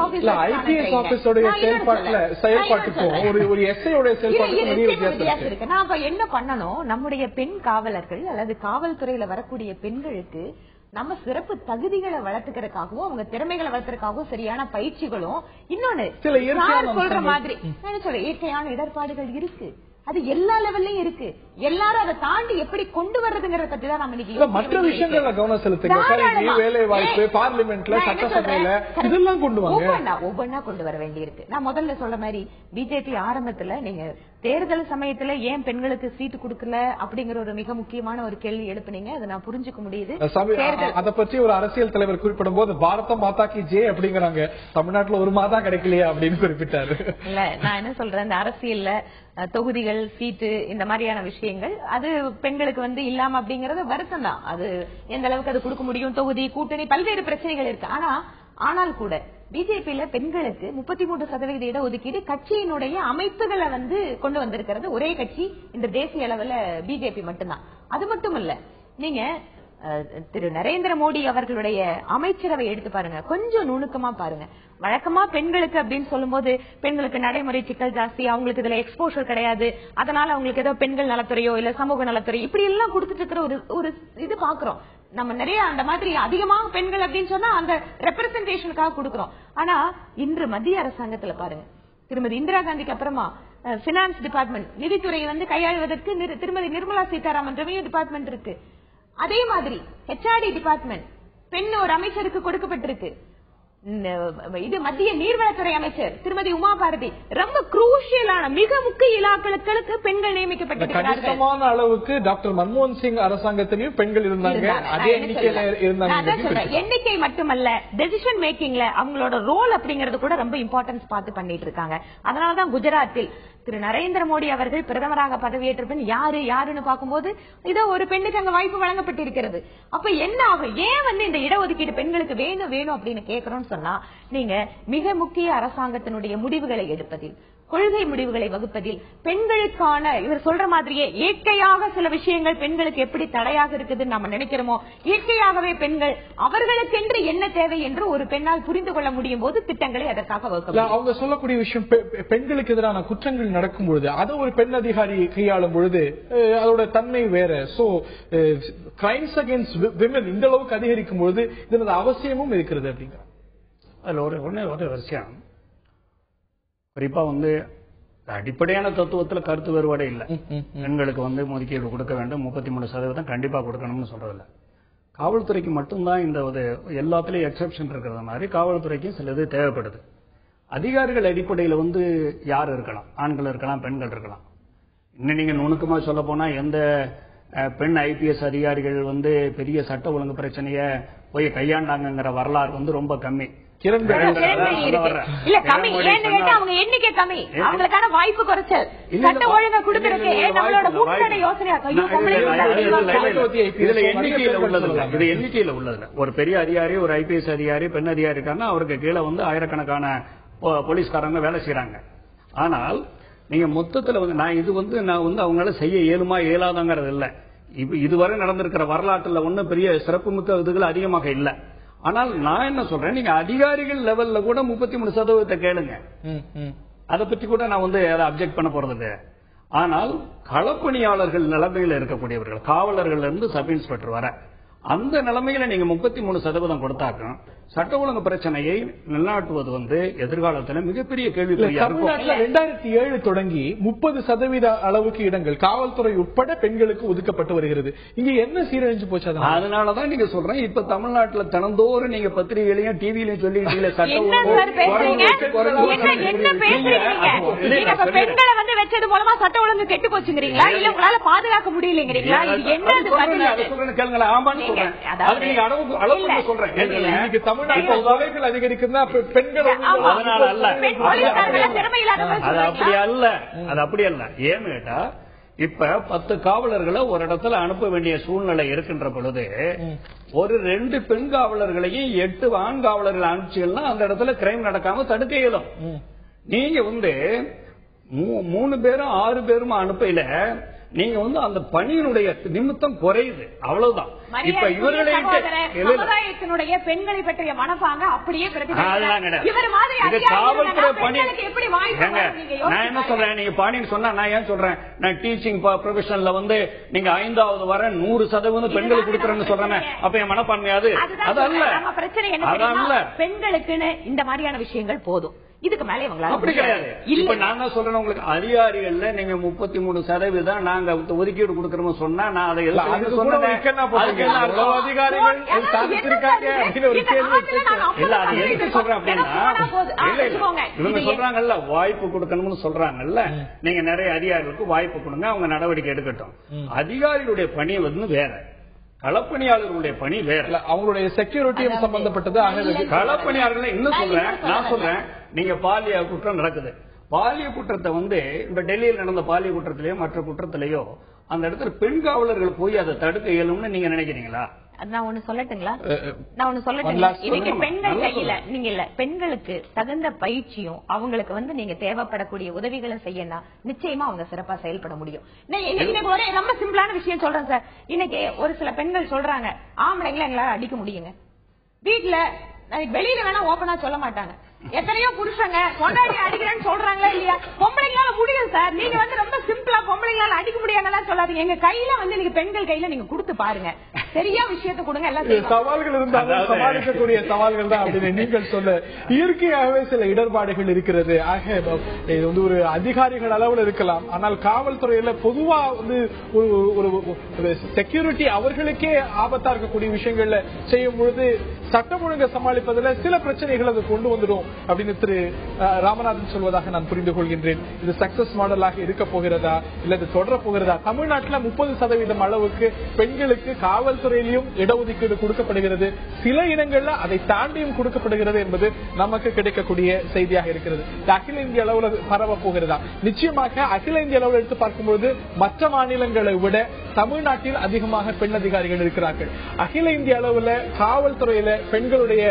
இருக்கு. நான் என்ன பண்ணணும், நம்முடைய பெண் காவலர்கள் அல்லது காவல்துறையில வரக்கூடிய பெண்களுக்கு நம்ம சிறப்பு தகுதிகளை வளர்த்துக்கிறதுக்காகவும் அவங்க திறமைகளை வளர்த்துறதுக்காகவும் சரியான பயிற்சிகளும், இன்னொன்னு சொல்ற மாதிரி என்ன சொல்ல, இயற்கையான இடர்பாடுகள் இருக்கு, அது எல்லா லெவல்லயும் இருக்கு. எல்லாரும் அதை தாண்டி எப்படி கொண்டு வர்றதுங்கிறத பத்தி தான் நம்ம இன்னைக்கு மற்ற விஷயங்கள்ல கவனம் செலுத்துங்க. வேலை வாய்ப்பு, பார்லிமெண்ட்ல, சட்டசபையில இதெல்லாம் கொண்டு வாங்க, ஒவ்வொன்னா கொண்டு வர வேண்டி இருக்கு. நான் முதல்ல சொல்ற மாதிரி பிஜேபி ஆரம்பத்துல நீங்க தேர்தல் சமயத்துல ஏன் பெண்களுக்கு சீட்டு கொடுக்கல அப்படிங்கிற ஒரு மிக முக்கியமான ஒரு கேள்வி எழுப்புனீங்க. அதை நான் புரிஞ்சுக்க முடியுது. அதை பற்றி ஒரு அரசியல் தலைவர் குறிப்பிடும் போது பாரத மாதா கி ஜெய் அப்படிங்கிறாங்க, தமிழ்நாட்டுல ஒரு மாதா கிடைக்கலையா அப்படின்னு குறிப்பிட்டாரு. இல்ல, நான் என்ன சொல்றேன், இந்த அரசியல்ல தொகுதிகள், சீட்டு, இந்த மாதிரியான விஷயங்கள் அது பெண்களுக்கு வந்து இல்லாம அப்படிங்கறது வருத்தம் தான். அது எந்த அளவுக்கு அது கொடுக்க முடியும், தொகுதி, கூட்டணி, பல்வேறு பிரச்சனைகள் இருக்கு. ஆனால் கூட பிஜேபியில பெண்களுக்கு 33% இடஒதுக்கீடு கட்சியினுடைய அமைப்புகளை வந்து கொண்டு வந்திருக்கிறது ஒரே கட்சி இந்த தேசிய அளவுல பிஜேபி மட்டும்தான். அது மட்டும் இல்ல, நீங்க திரு நரேந்திர மோடி அவர்களுடைய அமைச்சரவை எடுத்து பாருங்க, கொஞ்சம் நுணுக்கமா பாருங்க. வழக்கமா பெண்களுக்கு அப்படின்னு சொல்லும் போது பெண்களுக்கு நடைமுறை சிக்கல் ஜாஸ்தி, அவங்களுக்கு இதுல எக்ஸ்போஷர் கிடையாது, அதனால அவங்களுக்கு ஏதோ பெண்கள் நலத்துறையோ இல்ல சமூக நலத்துறை இப்படி எல்லாம் கொடுத்துட்டு இருக்கிற ஒரு இது பாக்குறோம். நம்ம நிறைய அந்த மாதிரி அதிகமாக பெண்கள் அப்படின்னு சொன்னா அந்த ரெப்ரசன்டேஷனுக்காக கொடுக்கிறோம். ஆனா இன்று மத்திய அரசாங்கத்துல பாருங்க, திருமதி இந்திரா காந்திக்கு அப்புறமா பினான்ஸ் டிபார்ட்மெண்ட், நிதித்துறையை வந்து கையாளுவதற்கு திருமதி நிர்மலா சீதாராமன் ரெவென்யூ டிபார்ட்மெண்ட் இருக்கு. அதே மாதிரி ஹெச்ஆர்டி டிபார்ட்மெண்ட் பெண் ஒரு அமைச்சருக்கு கொடுக்கப்பட்டிருக்கு. இது மத்திய நீர்வளத்துறை அமைச்சர் திருமதி உமா பாரதி. ரொம்ப குரூஷியலான மிக முக்கிய இலாக்களுக்கு பெண்கள் நியமிக்கப்பட்டிருக்கிறார்கள். கணிசமான அளவுக்கு டாக்டர் மன்மோகன் சிங் அரசாங்கத்திலையும் பெண்கள் இருந்தாங்க. அதே எண்ணிக்கையில இருந்தாங்க. எண்ணிக்கை மட்டுமல்ல, டெசிஷன் மேக்கிங்ல அவங்களோட ரோல் அப்படிங்கறது கூட ரொம்ப இம்பார்ட்டன்ஸ் பார்த்து பண்ணிட்டு இருக்காங்க. அதனாலதான் குஜராத்தில் திரு நரேந்திர மோடி அவர்கள் பிரதமராக பதவியேற்ற பின் யாருன்னு பார்க்கும்போது இதோ ஒரு பெண்ணுக்கு அங்க வாய்ப்பு வழங்கப்பட்டிருக்கிறது. அப்ப என்ன ஆகும், ஏன் வந்து இந்த இடஒதுக்கீடு பெண்களுக்கு வேணும் அப்படின்னு கேட்கிறோம்னு சொன்னா, நீங்க மிக முக்கிய அரசாங்கத்தினுடைய முடிவுகளை எடுப்பதில், கொள்கை முடிவுகளை வகுப்பதில் பெண்களுக்கான இவர் சொல்ற மாதிரியே இயற்கையாக சில விஷயங்கள் பெண்களுக்கு எப்படி தடையாக இருக்குதுன்னு நம்ம நினைக்கிறோமோ, இயற்கையாகவே பெண்கள் அவர்களுக்கென்று என்ன தேவை என்று ஒரு பெண்ணால் புரிந்து கொள்ள முடியும் போது திட்டங்களை அதற்காக வகுக்கலாம். அவங்க சொல்லக்கூடிய விஷயம், பெண்களுக்கு எதிரான குற்றங்கள் நடக்கும் பொழுது அதை ஒரு பெண் அதிகாரி கையாளும் பொழுது அதோட தன்மை வேற. சோ கிரைம்ஸ் அகேன்ஸ்ட் விமன் இந்த அளவுக்கு அதிகரிக்கும் பொழுது இதனது அவசியமும் இருக்கிறது அப்படிங்கிற அதுல ஒரு விஷயம், குறிப்பா வந்து அடிப்படையான தத்துவத்துல கருத்து வேறுபாடு இல்ல. பெண்களுக்கு வந்து ஒதுக்கீடு கொடுக்க வேண்டும், 33% கண்டிப்பா கொடுக்கணும்னு சொல்றதில்ல. காவல்துறைக்கு மட்டும்தான் இந்த எல்லாத்துலயும் எக்ஸெப்ஷன் இருக்கிறது மாதிரி காவல்துறைக்கும் சில இது தேவைப்படுது. அதிகாரிகள் அடிப்படையில் வந்து யார் இருக்கலாம், ஆண்கள் இருக்கலாம், பெண்கள் இருக்கலாம். இன்னும் நீங்க நுணுக்கமா சொல்ல போனா எந்த பெண் ஐபிஎஸ் அதிகாரிகள் வந்து பெரிய சட்ட ஒழுங்கு பிரச்சனைய போய் கையாண்டாங்கிற வரலாறு வந்து ரொம்ப கம்மி. இல்ல கம்மி ஏன்னு கேட்டா அவங்க எண்ணிக்கை கம்மி, அவங்களுக்கான வாய்ப்பு குறைச்சல், சட்ட ஒழுங்கா கொடுத்திருக்கு. நம்மளோட முன்னாடி யோசனையா இதுல எண்ணிக்கையில உள்ளதுல, இது எண்ணிக்கையில உள்ளதுல ஒரு பெரிய அதிகாரி, ஒரு IPS அதிகாரி, பெண் அதிகாரி இருக்காங்கன்னா அவருக்கு கீழே வந்து ஆயிரக்கணக்கான போலீஸ்காரங்க வேலை செய்யறாங்க. ஆனால் நீங்க மொத்தத்துல வந்து நான் வந்து அவங்களால செய்ய இயலுமா இயலாதங்கிறது இல்ல. இதுவரை நடந்திருக்கிற வரலாற்றுல ஒன்னும் பெரிய சிறப்புமிக்க இதுகள் அதிகமாக இல்ல. ஆனால் நான் என்ன சொல்றேன், நீங்க அதிகாரிகள் லெவல்ல கூட 33% கேளுங்க, அதை பத்தி கூட நான் வந்து அப்செக்ட் பண்ண போறது இல்லை. ஆனால் களப்பணியாளர்கள் நிலைமையில இருக்கக்கூடியவர்கள், காவலர்கள் இருந்து சப் இன்ஸ்பெக்டர் வர அந்த நிலைமையில நீங்க 33% கொடுத்தாக்கும் சட்ட ஒழுங்கு பிரச்சனையை நிலைநாட்டுவது வந்து எதிர்காலத்தில் மிகப்பெரிய கேள்விக்குறியா இருக்கும். 2007 தொடங்கி 30% அளவுக்கு இடங்கள் காவல்துறை உட்பட பெண்களுக்கு ஒதுக்கப்பட்டு வருகிறது. இங்க என்ன சீரழிஞ்சு போச்சு? அதனாலதான் நீங்க சொல்றேன், இப்ப தமிழ்நாட்டில் தினந்தோறும் நீங்க பத்திரிகையிலையும் டிவிலையும் சொல்லிட்டீங்க பெண்களை வந்து வச்சது மூலமா சட்ட ஒழுங்கு கெட்டு போச்சுங்கிறீங்களா, இல்ல உங்களால பாதுகாக்க முடியலங்கிறீங்களா? இது என்ன கேளுங்களேன். ஆமான்னு சொல்றேன், அது நீங்க அளவு சொல்றேன். தமிழ்நாட்டில் அதிகரிக்குதுன்னா பெண்கள் அதனால அல்ல, அது அப்படி அல்ல, அது அப்படி அல்ல. ஏன்னு கேட்டா இப்ப 10 காவலர்களை ஒரு இடத்துல அனுப்ப வேண்டிய சூழ்நிலை இருக்கின்ற பொழுது ஒரு 2 பெண் காவலர்களையும் 8 ஆண் காவலர்கள் அனுப்பிச்சீங்கன்னா அந்த இடத்துல கிரைம் நடக்காம தடுக்க இயலும். நீங்க வந்து 3 பேரும் 6 பேரும் அனுப்பையில நீங்க வந்து அந்த பணியினுடைய நிமித்தம் குறையுது, அவ்வளவுதான். இப்ப இவர்களை சமுதாயத்தினுடைய பெண்களை பற்றிய மனப்பாங்க அப்படியே காவல்துறை பணி. நான் என்ன சொல்றேன், நீங்க பாணின்னு சொன்னா நான் ஏன் சொல்றேன், நான் டீச்சிங் ப்ரொஃபஷன்ல வந்து நீங்க 5வது வர 100% பெண்களுக்கு கொடுக்குறேன்னு சொல்றேன். அப்ப என் மனப்பான்மையாது அது அல்ல. பிரச்சனை என்ன, பெண்களுக்குன்னு இந்த மாதிரியான விஷயங்கள் போதும், இதுக்கு மேல இவங்களால அப்படி கிடையாது. இப்ப நான் தான் சொல்றேன், உங்களுக்கு அதிகாரிகள்ல நீங்க 33% நாங்க ஒதுக்கீடு கொடுக்கறோம் சொன்னா நான் அதை சொல்றேன் அப்படின்னா இவங்க சொல்றாங்கல்ல வாய்ப்பு கொடுக்கணும்னு சொல்றாங்கல்ல, நீங்க நிறைய அதிகாரிகளுக்கு வாய்ப்பு கொடுங்க, அவங்க நடவடிக்கை எடுக்கட்டும். அதிகாரிகளுடைய பணி வந்து வேற, களப்பணியாளர்களுடைய பணி வேற, அவங்களுடைய செக்யூரிட்டியும் சம்பந்தப்பட்டது. களப்பணியாளர்கள் இன்னும் சொல்றேன், நான் சொல்றேன், நீங்க பாலிய குற்றம் நடக்குது, பாலிய குற்றத்தை வந்து இந்த டெல்லியில் நடந்த பாலிய குற்றத்திலேயோ மற்ற குற்றத்திலேயோ அந்த இடத்துல பெண் காவலர்கள் போய் அதை தடுக்க இயலும்னு நீங்க நினைக்கிறீங்களா? நான் ஒண்ணு சொல்லட்டுங்களா, நான் ஒண்ணு சொல்லட்டுங்களா, இன்னைக்கு பெண்கள் கையில நீங்க இல்ல, பெண்களுக்கு தகுந்த பயிற்சியும் அவங்களுக்கு வந்து நீங்க தேவைப்படக்கூடிய உதவிகளை செய்யணும், நிச்சயமா அவங்க சிறப்பா செயல்பட முடியும். இன்னைக்கு ஒரே ரொம்ப சிம்பிளான விஷயம் சொல்றேன் சார். இன்னைக்கு ஒரு சில பெண்கள் சொல்றாங்க, ஆம்பளைங்களை எங்களால அடிக்க முடியுங்க, வீட்டுல வெளியில வேணா ஓபனா சொல்ல மாட்டாங்க, எத்தனையோ புருஷங்க கொண்டாடி அடிக்கிறேன்னு சொல்றாங்களா இல்லையா? பொம்பளைங்களால முடியும் சார், நீங்க வந்து ரொம்ப சிம்பிளா பொம்பளைங்களால அடிக்க முடியாங்கலாம் சொல்லாதீங்க. எங்க கையில வந்து நீங்க பெண்கள் கையில நீங்க கொடுத்து பாருங்க, சரியா விஷயத்தை கொடுங்க. எல்லாம் சவால்கள் இருந்தாலும் சமாளிக்கக்கூடிய சவால்கள் தான் அப்படின்னு நீங்கள் சொல்ல, இயற்கையாகவே சில இடர்பாடுகள் இருக்கிறது. ஆக இது வந்து ஒரு அதிகாரிகள் அளவில் இருக்கலாம், ஆனால் காவல்துறையில பொதுவா வந்து ஒரு செக்யூரிட்டி அவர்களுக்கே ஆபத்தா இருக்கக்கூடிய விஷயங்கள்ல செய்யும் பொழுது சட்டம் ஒழுங்கை சமாளிப்பதில் சில பிரச்சனைகள் அது கொண்டு வந்துடும் அப்படின்னு திரு ராமநாதன் சொல்வதாக நான் புரிந்து கொள்கின்றேன். இது சக்சஸ் மாடலாக இருக்க போகிறதா இல்ல இது தொடர போகிறதா? தமிழ்நாட்டில் 30% அளவுக்கு பெண்களுக்கு காவல்துறையிலும் இடஒதுக்கீடு கொடுக்கப்படுகிறது, சில இடங்கள்ல அதை தாண்டியும் கொடுக்கப்படுகிறது என்பது நமக்கு கிடைக்கக்கூடிய செய்தியாக இருக்கிறது. அகில இந்திய அளவில் பரவ போகிறதா? நிச்சயமாக அகில இந்திய அளவில் எடுத்து பார்க்கும்போது மற்ற மாநிலங்களை விட தமிழ்நாட்டில் அதிகமாக பெண் அதிகாரிகள் இருக்கிறார்கள். அகில இந்திய அளவில் காவல்துறையில பெண்களுடைய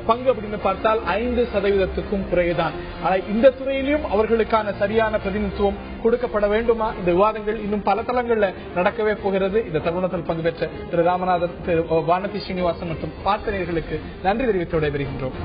பங்கு அப்படின்னு பார்த்தால் 5%க்கும் குறைவுதான். ஆனால் இந்த துறையிலும் அவர்களுக்கான சரியான பிரதிநிதித்துவம் கொடுக்கப்பட வேண்டுமா? இந்த விவாதங்கள் இன்னும் பல தளங்கள்ல நடக்கவே போகிறது. இந்த தருணத்தில் பங்கு பெற்ற திரு ராமநாதன், திரு வானதி ஸ்ரீனிவாசன் மற்றும் பார்த்தினர்களுக்கு நன்றி தெரிவித்து விடைபெறுகின்றோம்.